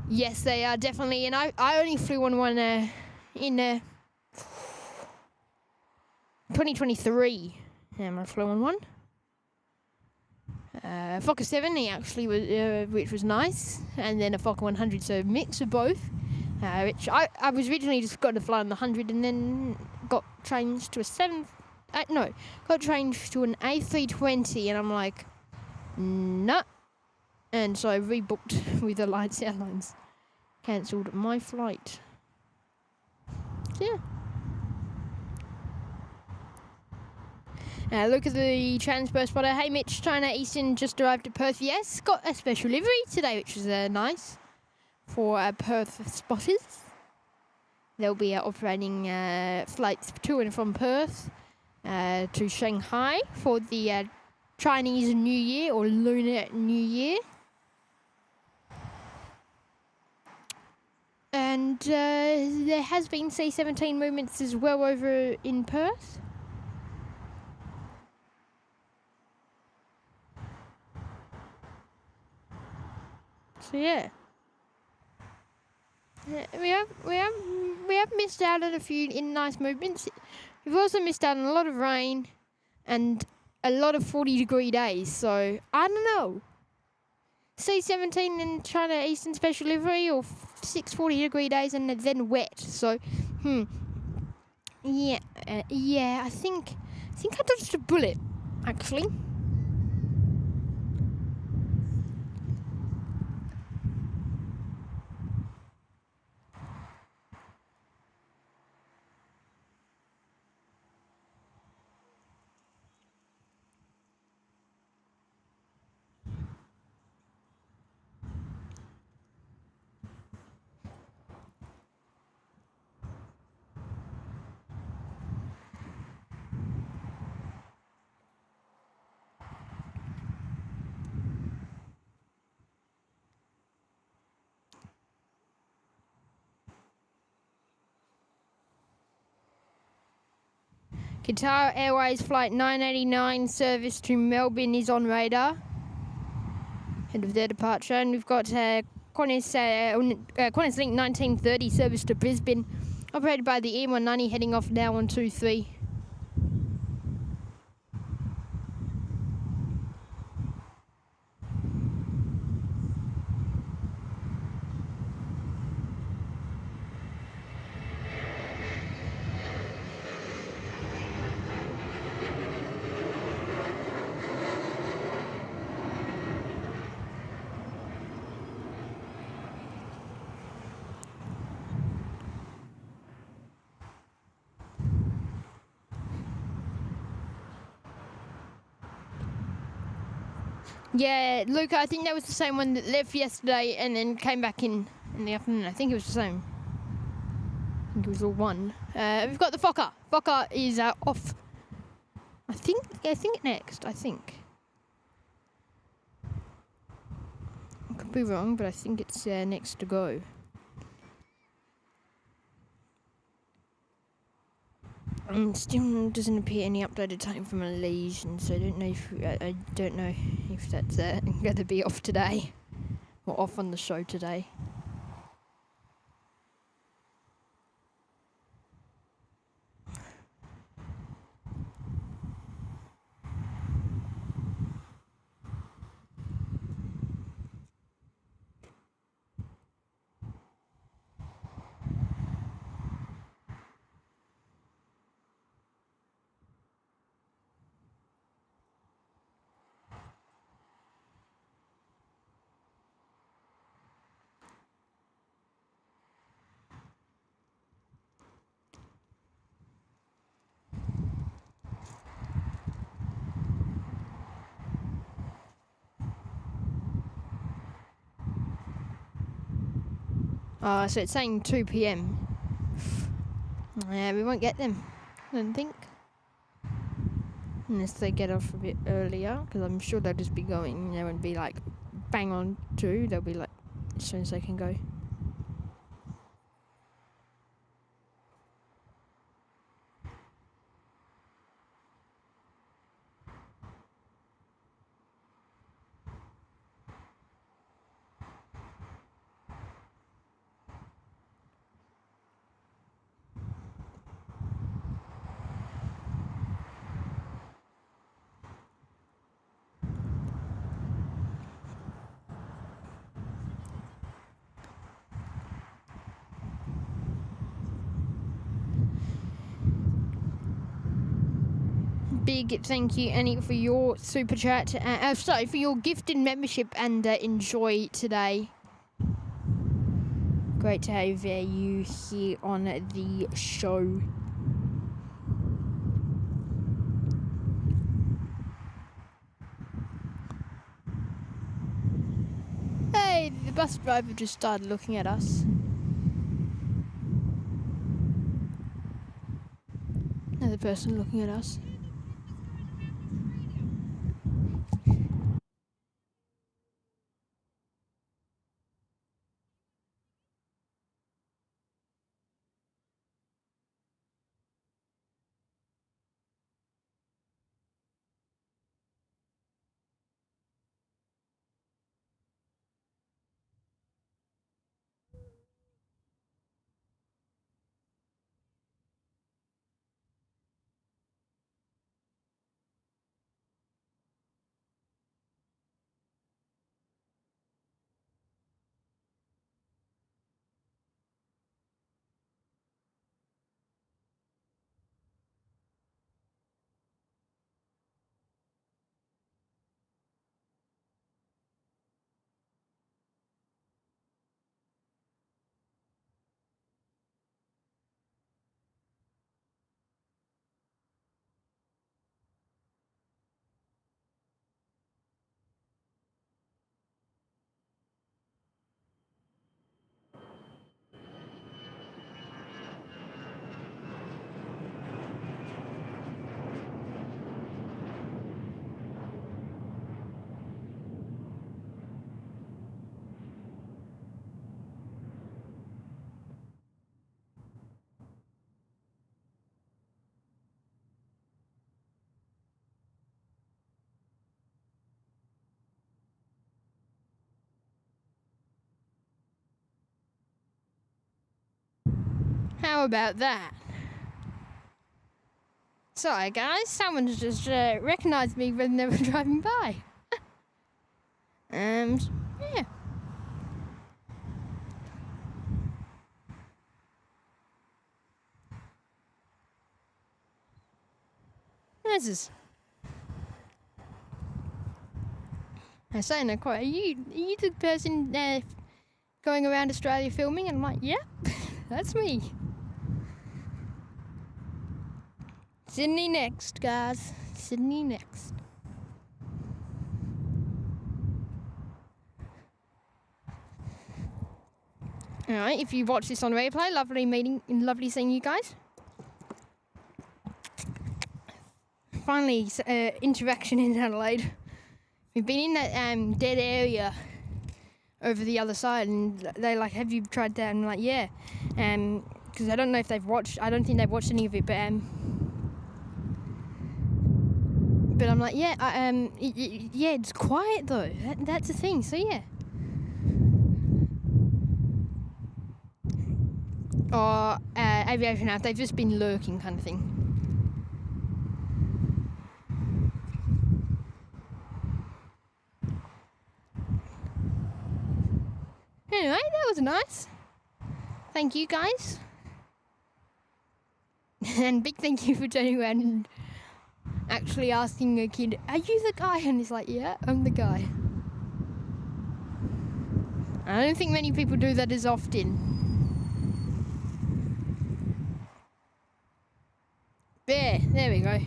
Yes, they are definitely, and I only flew on one in 2023. I flew on one. Fokker 70 actually was, which was nice, and then a Fokker 100, so a mix of both. Which I was originally just going to fly on the 100, and then got changed to got changed to an A320, and I'm like, nah. And so I rebooked with Alliance Airlines. Cancelled my flight. So yeah. Look at the transfer spotter. Hey Mitch, China Eastern just arrived at Perth. Yes, got a special livery today, which was nice for Perth spotters. They'll be operating flights to and from Perth to Shanghai for the Chinese New Year or Lunar New Year. And there has been C-17 movements as well over in Perth. So yeah, we have missed out on a few nice movements. We've also missed out on a lot of rain and a lot of 40-degree days. So I don't know. C-17 and China Eastern Special Livery, or 6 40-degree days and then wet. So yeah, I think I dodged a bullet actually. Qatar Airways Flight 989 service to Melbourne is on radar ahead of their departure. And we've got Qantas Link 1930 service to Brisbane, operated by the E190, heading off now on 23. Yeah, Luca, I think that was the same one that left yesterday and then came back in the afternoon. I think it was the same. I think it was all one. We've got the Fokker. Fokker is off. I think next. I think. I could be wrong, but I think it's next to go. Still doesn't appear any updated time for Malaysian, so I don't know if that's going to be off today or off on the show today. So it's saying 2 p.m. Yeah, we won't get them, I don't think. Unless they get off a bit earlier, because I'm sure they'll just be going. They won't be like bang on 2. They'll be like as soon as they can go. Big thank you, Annie, for your super chat. Sorry, for your gifted membership and enjoy today. Great to have you here on the show. Hey, the bus driver just started looking at us. Another person looking at us. How about that? Sorry guys, someone's just recognised me when they were driving by. Yeah. This is. I say no quite. Are you the person going around Australia filming? And I'm like, yeah, that's me. Sydney next, guys. Sydney next. Alright, if you watch this on replay, lovely seeing you guys. Finally, interaction in Adelaide. We've been in that dead area over the other side, and they're like, have you tried that? And I'm like, yeah. Because I don't know if they've watched, I don't think they've watched any of it, but I'm like, yeah, yeah, it's quiet though. That's the thing. So yeah. Or aviation app, they've just been lurking, kind of thing. Anyway, that was nice. Thank you guys. And big thank you for turning around and actually asking a kid, are you the guy? And he's like, yeah, I'm the guy. I don't think many people do that as often. There we go.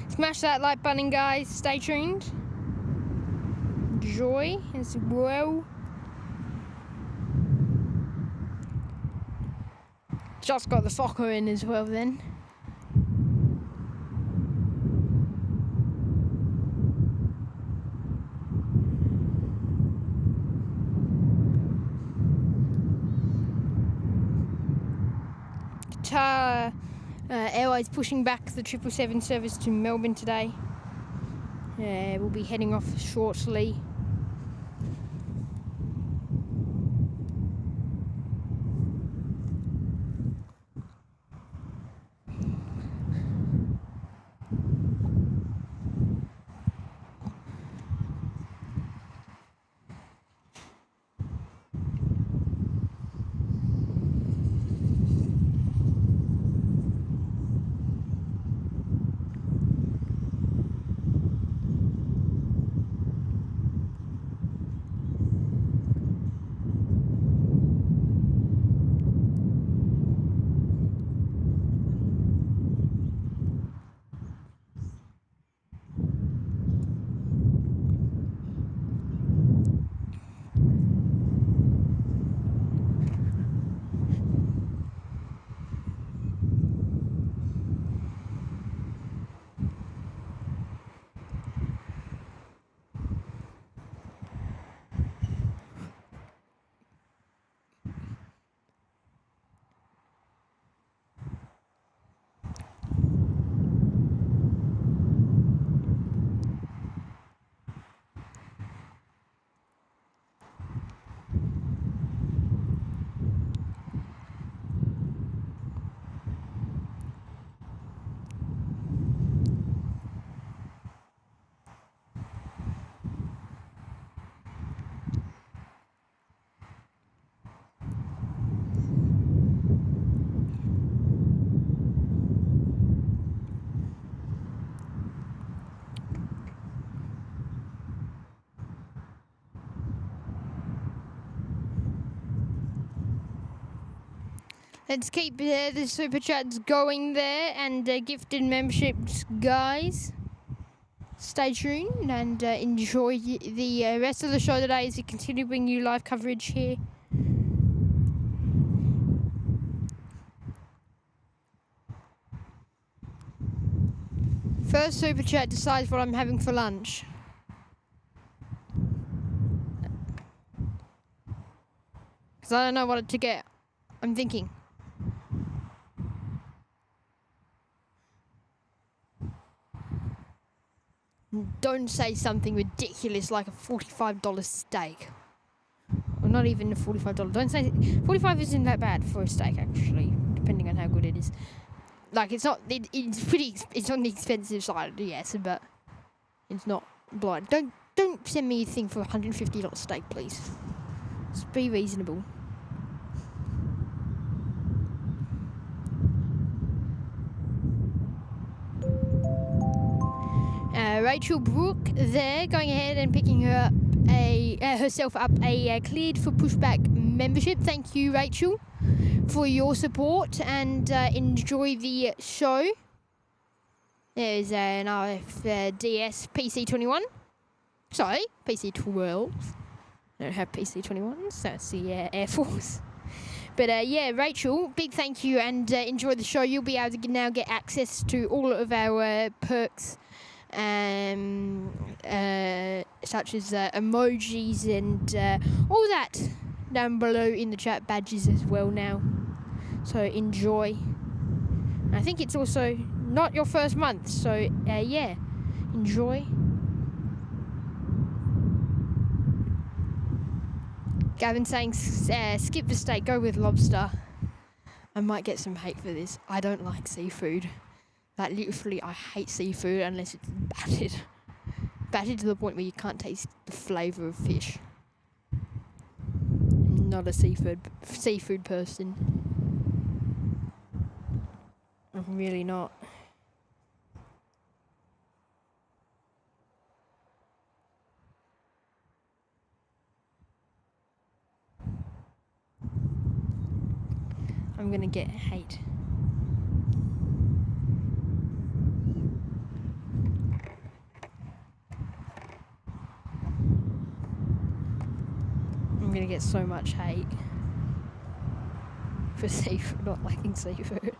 Smash that like button, guys. Stay tuned. Enjoy as well. Just got the Fokker in as well then. Qatar Airways pushing back the 777 service to Melbourne today. We'll be heading off shortly. Let's keep the super chats going there and gifted memberships, guys. Stay tuned and enjoy the rest of the show today as we continue bringing you live coverage here. First super chat decides what I'm having for lunch. Because I don't know what to get. I'm thinking. Don't say something ridiculous like a $45 steak. Or not even a $45. Don't say... 45 isn't that bad for a steak, actually. Depending on how good it is. Like, it's not... it's pretty... It's on the expensive side, yes, but... It's not blind. Don't send me a thing for a $150 steak, please. Just be reasonable. Rachel Brooke there, going ahead and picking her up herself up a cleared for pushback membership. Thank you, Rachel, for your support and enjoy the show. There's an RFDS PC21. Sorry, PC12. I don't have PC21s. That's the Air Force. But yeah, Rachel, big thank you and enjoy the show. You'll be able to now get access to all of our perks. Such as emojis and all that down below in the chat, badges as well now. So enjoy. I think it's also not your first month, so yeah, enjoy. Gavin saying skip the steak, go with lobster. I might get some hate for this. I don't like seafood. Like, literally, I hate seafood unless it's battered. Battered to the point where you can't taste the flavour of fish. I'm not a seafood person. I'm really not. I'm gonna get hate. get so much hate for seafood, not liking seafood.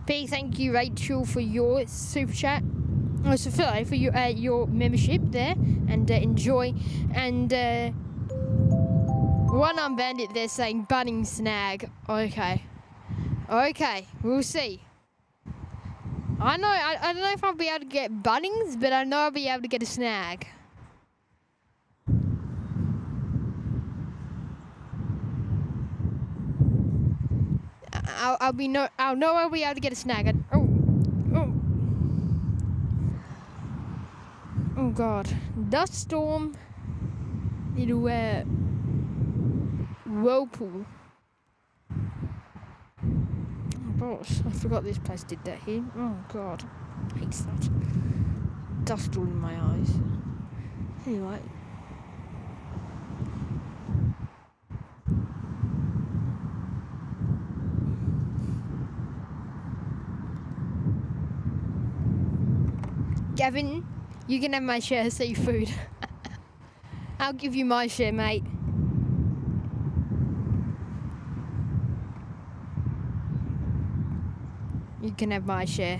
Big thank you, Rachel, for your super chat. Oh, so for your membership there, and enjoy. And One Arm Bandit, they're saying budding snag. Okay, we'll see. I don't know if I'll be able to get buddings, but I know I'll be able to get a snag. I'll know I'll be able to get a snag. Oh God, dust storm. Little whirlpool. Oh gosh, I forgot this place did that here. Oh God, I hate that. Dust all in my eyes. Anyway. Gavin, you can have my share of seafood. I'll give you my share, mate. You can have my share.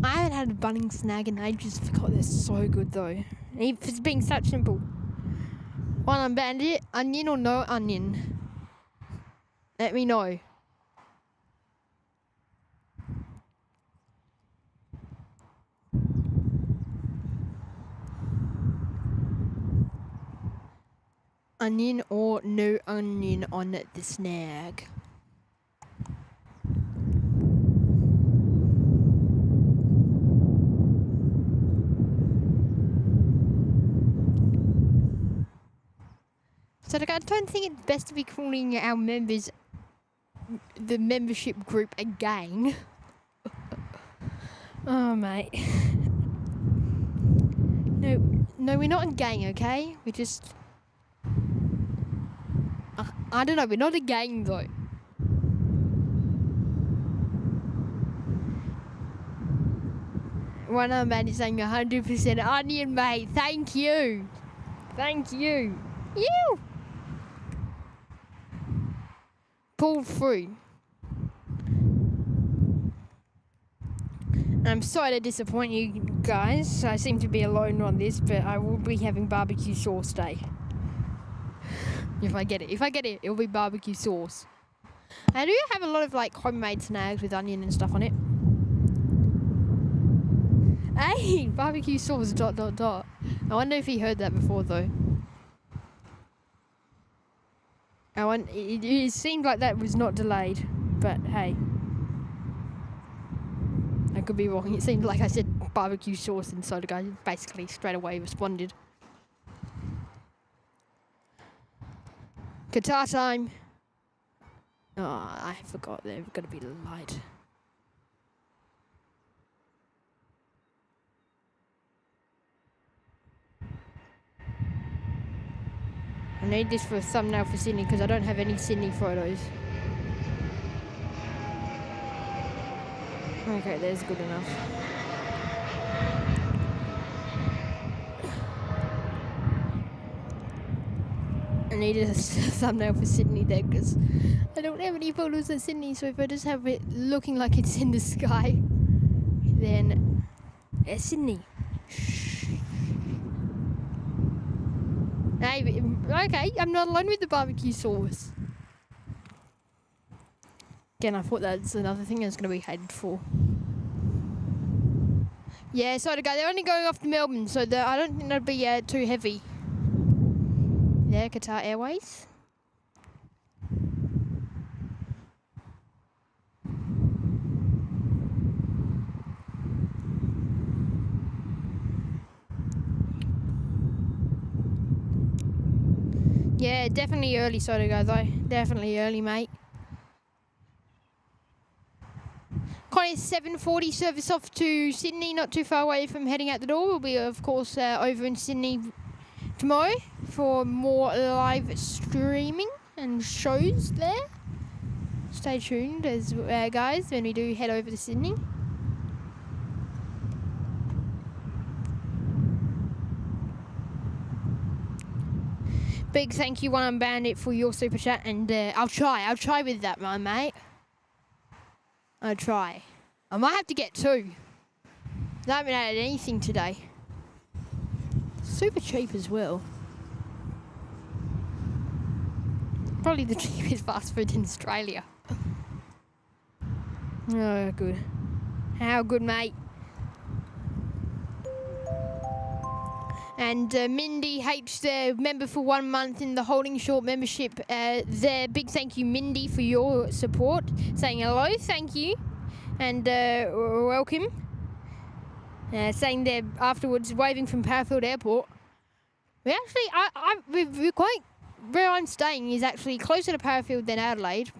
I haven't had a bunning snag in ages. Forgot they're so good though. It's being such simple. One Arm Bandit, onion or no onion? Let me know. Onion or no onion on the snag? So, like, I don't think it's best to be calling our members, the membership group, a gang. Oh, mate. No, we're not a gang, okay? We're just... I don't know, we're not a gang, though. One Arm Bandit saying 100% onion, mate. Thank you. Thank you. You! Pulled through. I'm sorry to disappoint you guys. I seem to be alone on this, but I will be having barbecue sauce day. If I get it, it'll be barbecue sauce. I do have a lot of like homemade snags with onion and stuff on it. Hey, barbecue sauce ... I wonder if he heard that before though. It seemed like that was not delayed, but hey. I could be wrong. It seemed like I said barbecue sauce and so the guy basically straight away responded. Qatar time. Oh, I forgot they're going to be light. I need this for a thumbnail for Sydney because I don't have any Sydney photos. Okay, there's good enough. I need a thumbnail for Sydney there because I don't have any photos of Sydney, so if I just have it looking like it's in the sky, then it's Sydney. Hey, okay, I'm not alone with the barbecue sauce. Again, I thought that's another thing I was going to be hated for. Yeah, so to go, they're only going off to Melbourne, so I don't think that'd be too heavy. Yeah, Qatar Airways. Yeah, definitely early so to go though. Definitely early, mate. Kind of 7:40 service off to Sydney, not too far away from heading out the door. We'll be, of course, over in Sydney tomorrow for more live streaming and shows there. stay tuned as guys when we do head over to Sydney. Big thank you, One Bandit, for your super chat, and I'll try with that one, mate. I'll try. I might have to get 2. I haven't added anything today. Super cheap as well. Probably the cheapest fast food in Australia. Oh, good. How good, mate? And Mindy H, member for 1 month in the Holding Short membership. There, big thank you, Mindy, for your support. Saying hello, thank you, and welcome. Saying there afterwards, waving from Parafield Airport. We actually, we're quite. Where I'm staying is actually closer to Parafield than Adelaide.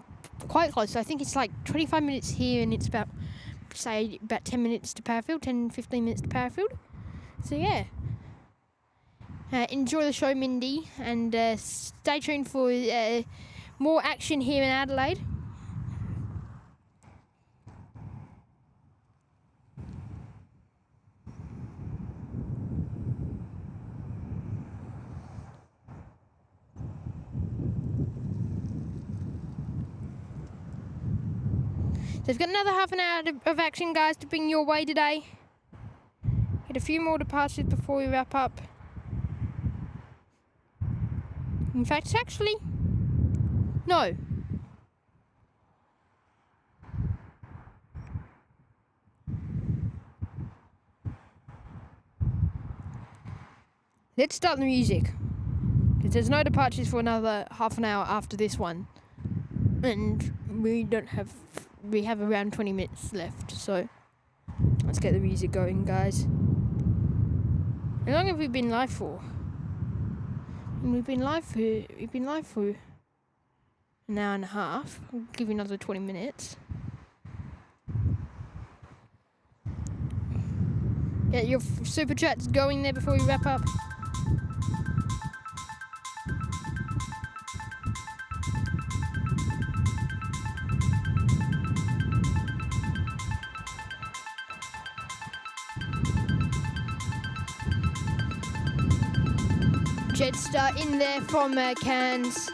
Quite close. I think it's like 25 minutes here, and it's about 10 minutes to Parafield, 10-15 minutes to Parafield. So yeah. Enjoy the show, Mindy, and stay tuned for more action here in Adelaide. So we've got another half an hour of action, guys, to bring your way today. Get a few more departures before we wrap up. In fact, it's actually... No. Let's start the music. Because there's no departures for another half an hour after this one. And we have around 20 minutes left, so let's get the music going, guys. How long have we been live for? We've been live for an hour and a half. I'll give you another 20 minutes. Get your super chats going there before we wrap up. Jetstar in there from Cairns.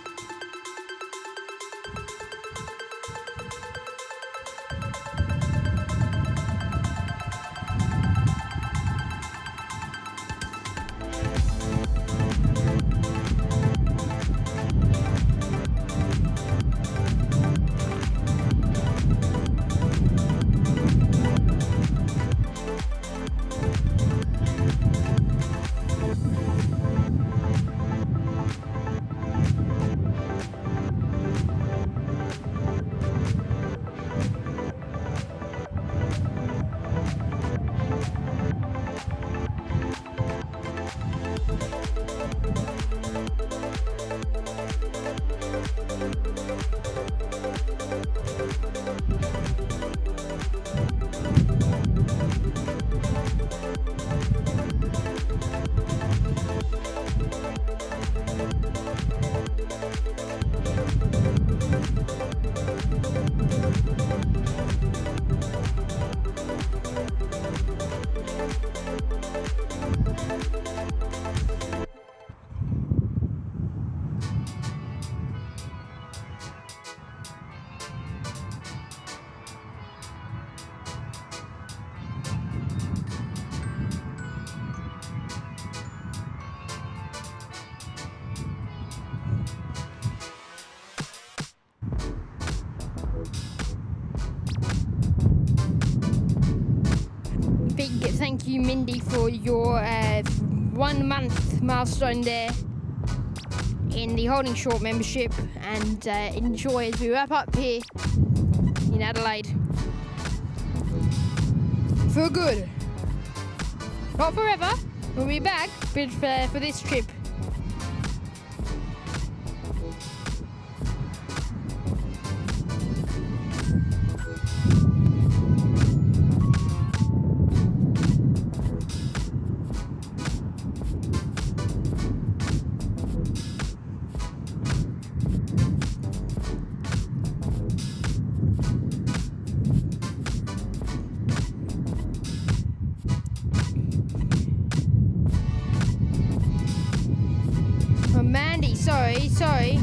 Thank you, Mindy, for your 1 month milestone there in the Holding Short membership, and enjoy as we wrap up here in Adelaide for good. Not forever, we'll be back, but for this trip. sorry.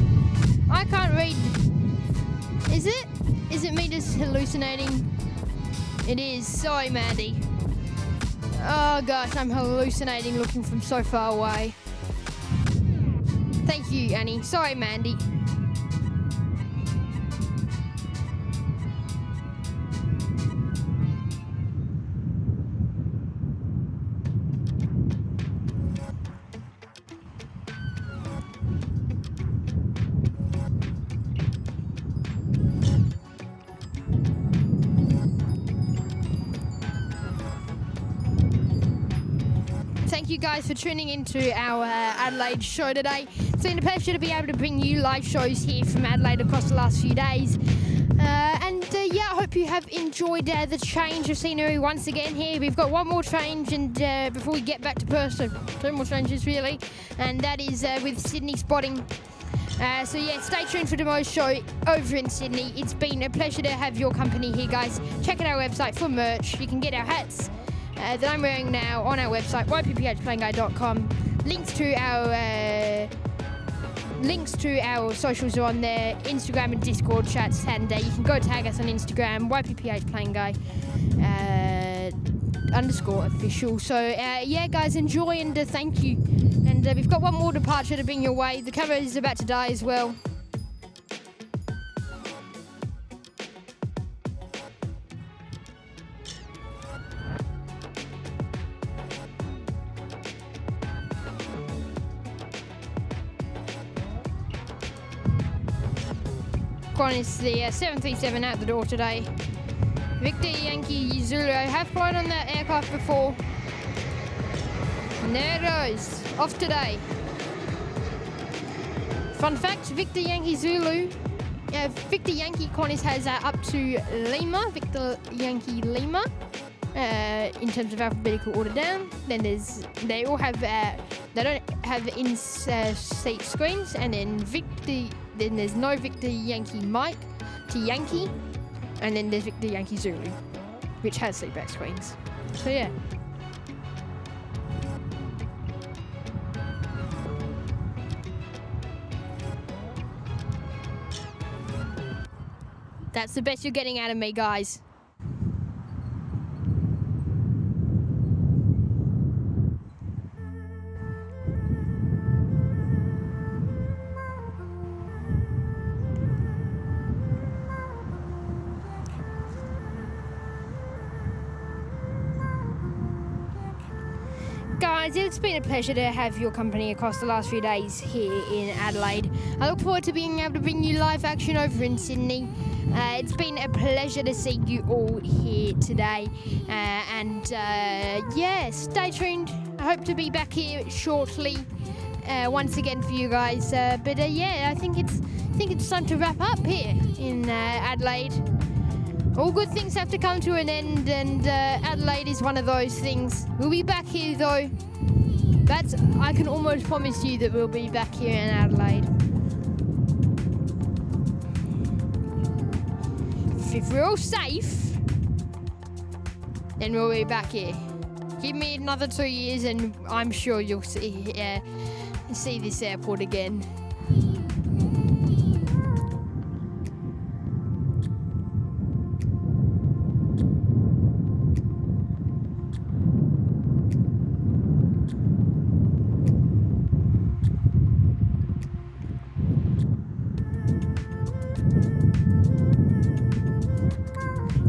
I can't read. Is it? Is it me just hallucinating? It is. Sorry, Mandy. Oh gosh, I'm hallucinating looking from so far away. Thank you, Annie. Sorry, Mandy. Thank you guys for tuning into our Adelaide show today. It's been a pleasure to be able to bring you live shows here from Adelaide across the last few days. I hope you have enjoyed the change of scenery once again here. We've got one more change and before we get back to Perth, so 2 more changes really, and that is with Sydney spotting. Stay tuned for tomorrow's show over in Sydney. It's been a pleasure to have your company here, guys. Check out our website for merch. You can get our hats that I'm wearing now on our website, ypphplayingguy.com. Links to our socials are on there, Instagram and Discord chats, and you can go tag us on Instagram, ypphplayingguy _official. So guys, enjoy and thank you. And we've got one more departure to bring your way. The camera is about to die as well. Qantas, the 737 out the door today. Victor Yankee Zulu, have flown on that aircraft before. And there it goes, off today. Fun fact, Victor Yankee Zulu, Victor Yankee Qantas has up to Lima, Victor Yankee Lima, in terms of alphabetical order down. Then they all have, they don't have in-seat screens, and then there's no Victor Yankee Mike to Yankee, and then there's Victor Yankee Zulu, which has seatback screens. So yeah. That's the best you're getting out of me, guys. Guys, it's been a pleasure to have your company across the last few days here in Adelaide. I look forward to being able to bring you live action over in Sydney. It's been a pleasure to see you all here today. Stay tuned. I hope to be back here shortly once again for you guys. I think it's time to wrap up here in Adelaide. All good things have to come to an end, and Adelaide is one of those things. We'll be back here though. I can almost promise you that we'll be back here in Adelaide. If we're all safe, then we'll be back here. Give me another 2 years and I'm sure you'll see this airport again.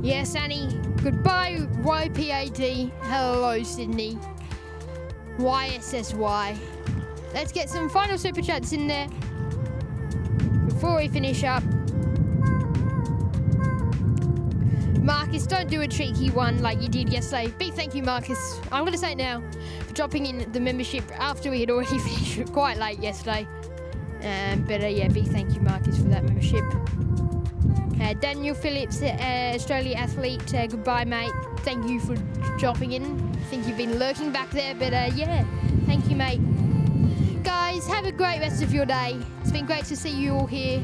Yes, Annie. Goodbye, YPAD. Hello, Sydney. YSSY. Let's get some final super chats in there before we finish up. Marcus, don't do a cheeky one like you did yesterday. Big thank you, Marcus. I'm going to say it now for dropping in the membership after we had already finished quite late yesterday. Big thank you, Marcus, for that membership. Daniel Phillips, Australia athlete, goodbye, mate. Thank you for dropping in. I think you've been lurking back there, but thank you, mate. Guys, have a great rest of your day. It's been great to see you all here.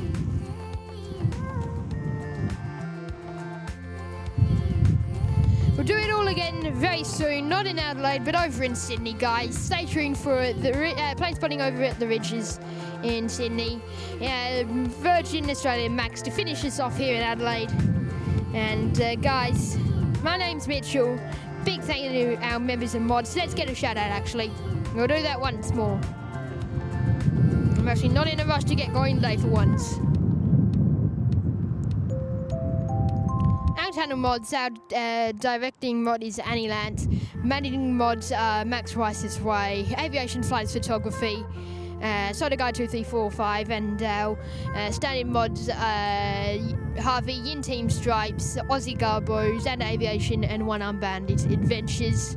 We'll do it all again very soon, not in Adelaide, but over in Sydney, guys. Stay tuned for the plane spotting over at the Ridges in Sydney. Virgin Australian Max to finish us off here in Adelaide. And guys, my name's Mitchell. Big thank you to our members and mods. Let's get a shout out actually. We'll do that once more. I'm actually not in a rush to get going today for once. Our channel mods, our directing mod is Annie Lance. Managing mods are Max Rice's Way. Aviation Flights Photography. Soda Guy 2345 and our standing mods Harvey, Yin Team Stripes, Aussie Garbos, and Aviation and One Arm Bandit Adventures.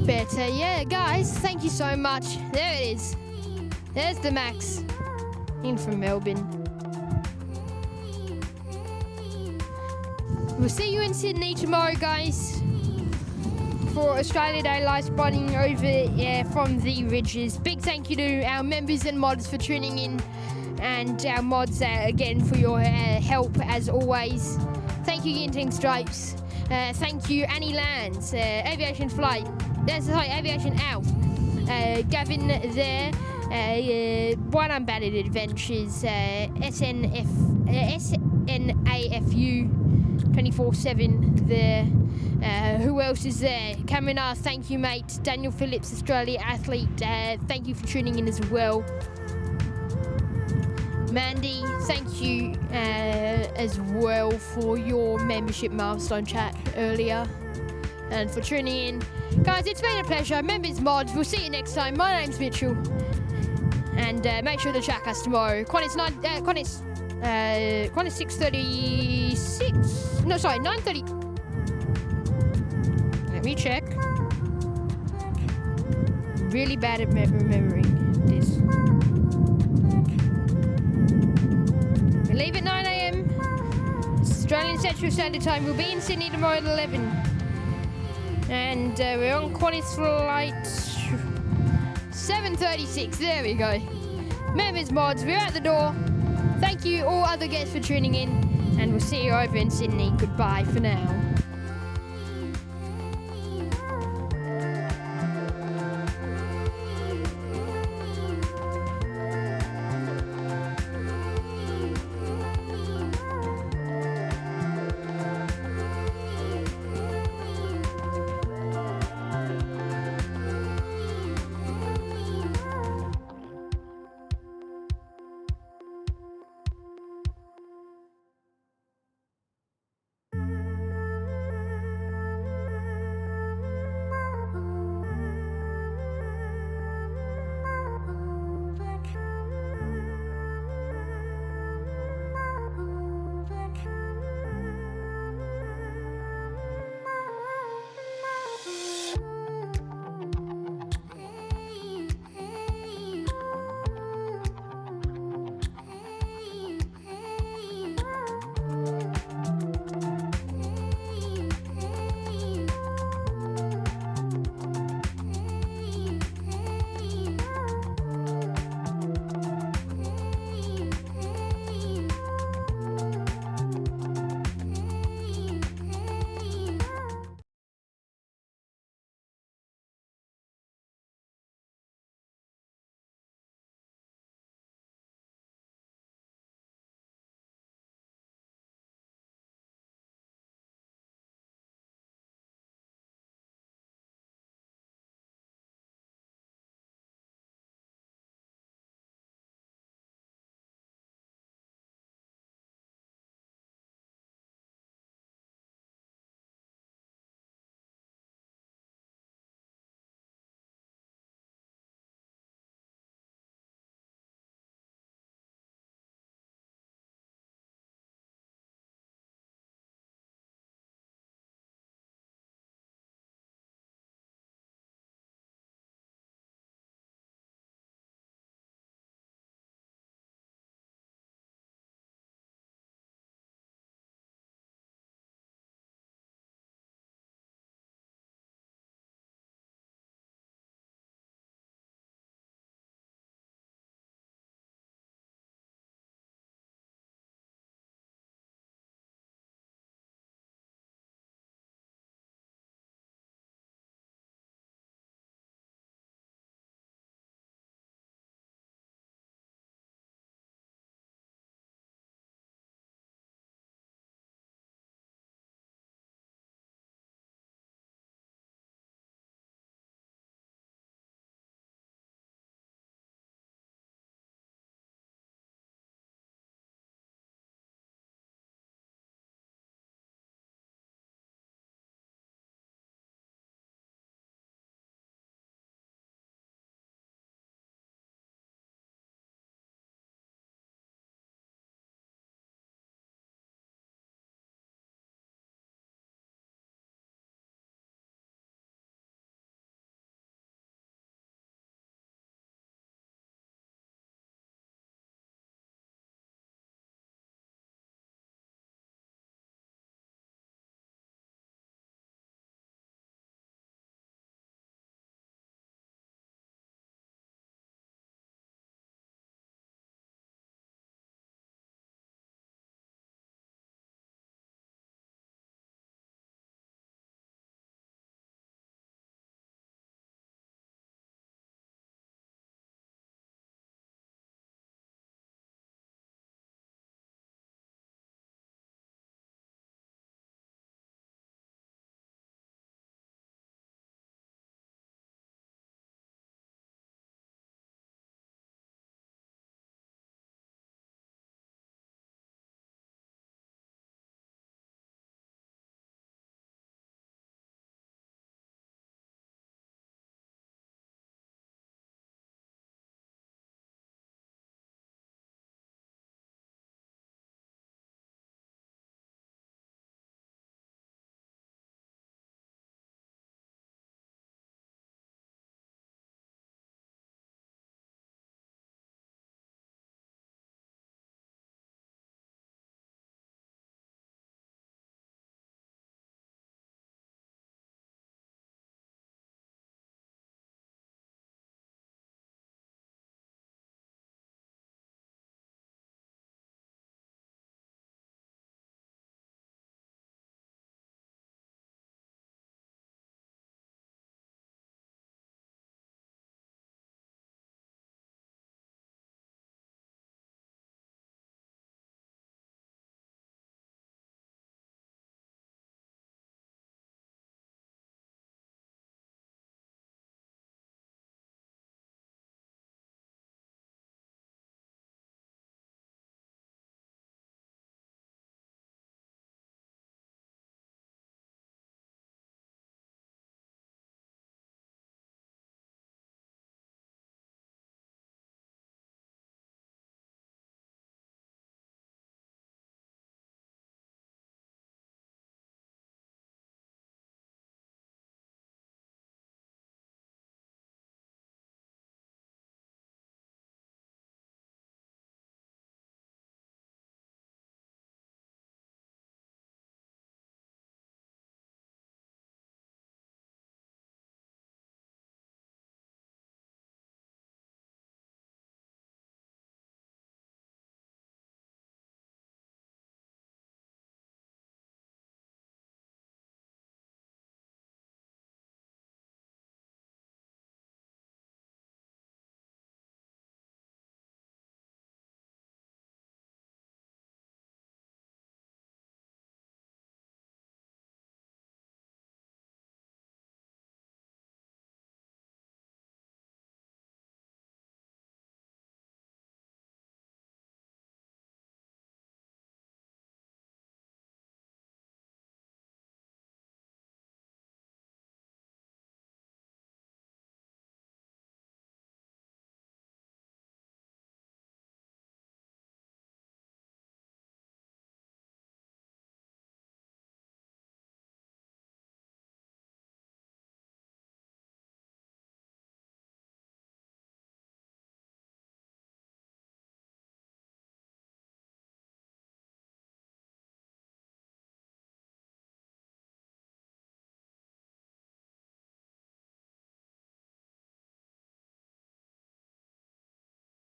But yeah, guys, thank you so much. There it is. There's the Max in from Melbourne. We'll see you in Sydney tomorrow, guys, for Australia Day live spotting over from the Ridges. Big thank you to our members and mods for tuning in, and our mods again for your help as always. Thank you, Yin Team Stripes. Thank you, Annie Lands, Aviation Flight. Aviation Alf, Gavin there, One Unbatted Adventures, SNAFU 24/7 there. Who else is there? Cameron R, thank you, mate. Daniel Phillips, Australia Athlete, thank you for tuning in as well. Mandy, thank you as well for your membership milestone chat earlier and for tuning in. Guys, it's been a pleasure. Members, mods, we'll see you next time. My name's Mitchell. And make sure to check us tomorrow. Qantas 6:36. No, sorry, 9:30. Let me check. Really bad at remembering this. We leave at 9 a.m. Australian Central Standard Time. We'll be in Sydney tomorrow at 11. And we're on Qantas flight 7:36. There we go. Members, mods, we're at the door. Thank you all other guests for tuning in. And we'll see you over in Sydney. Goodbye for now.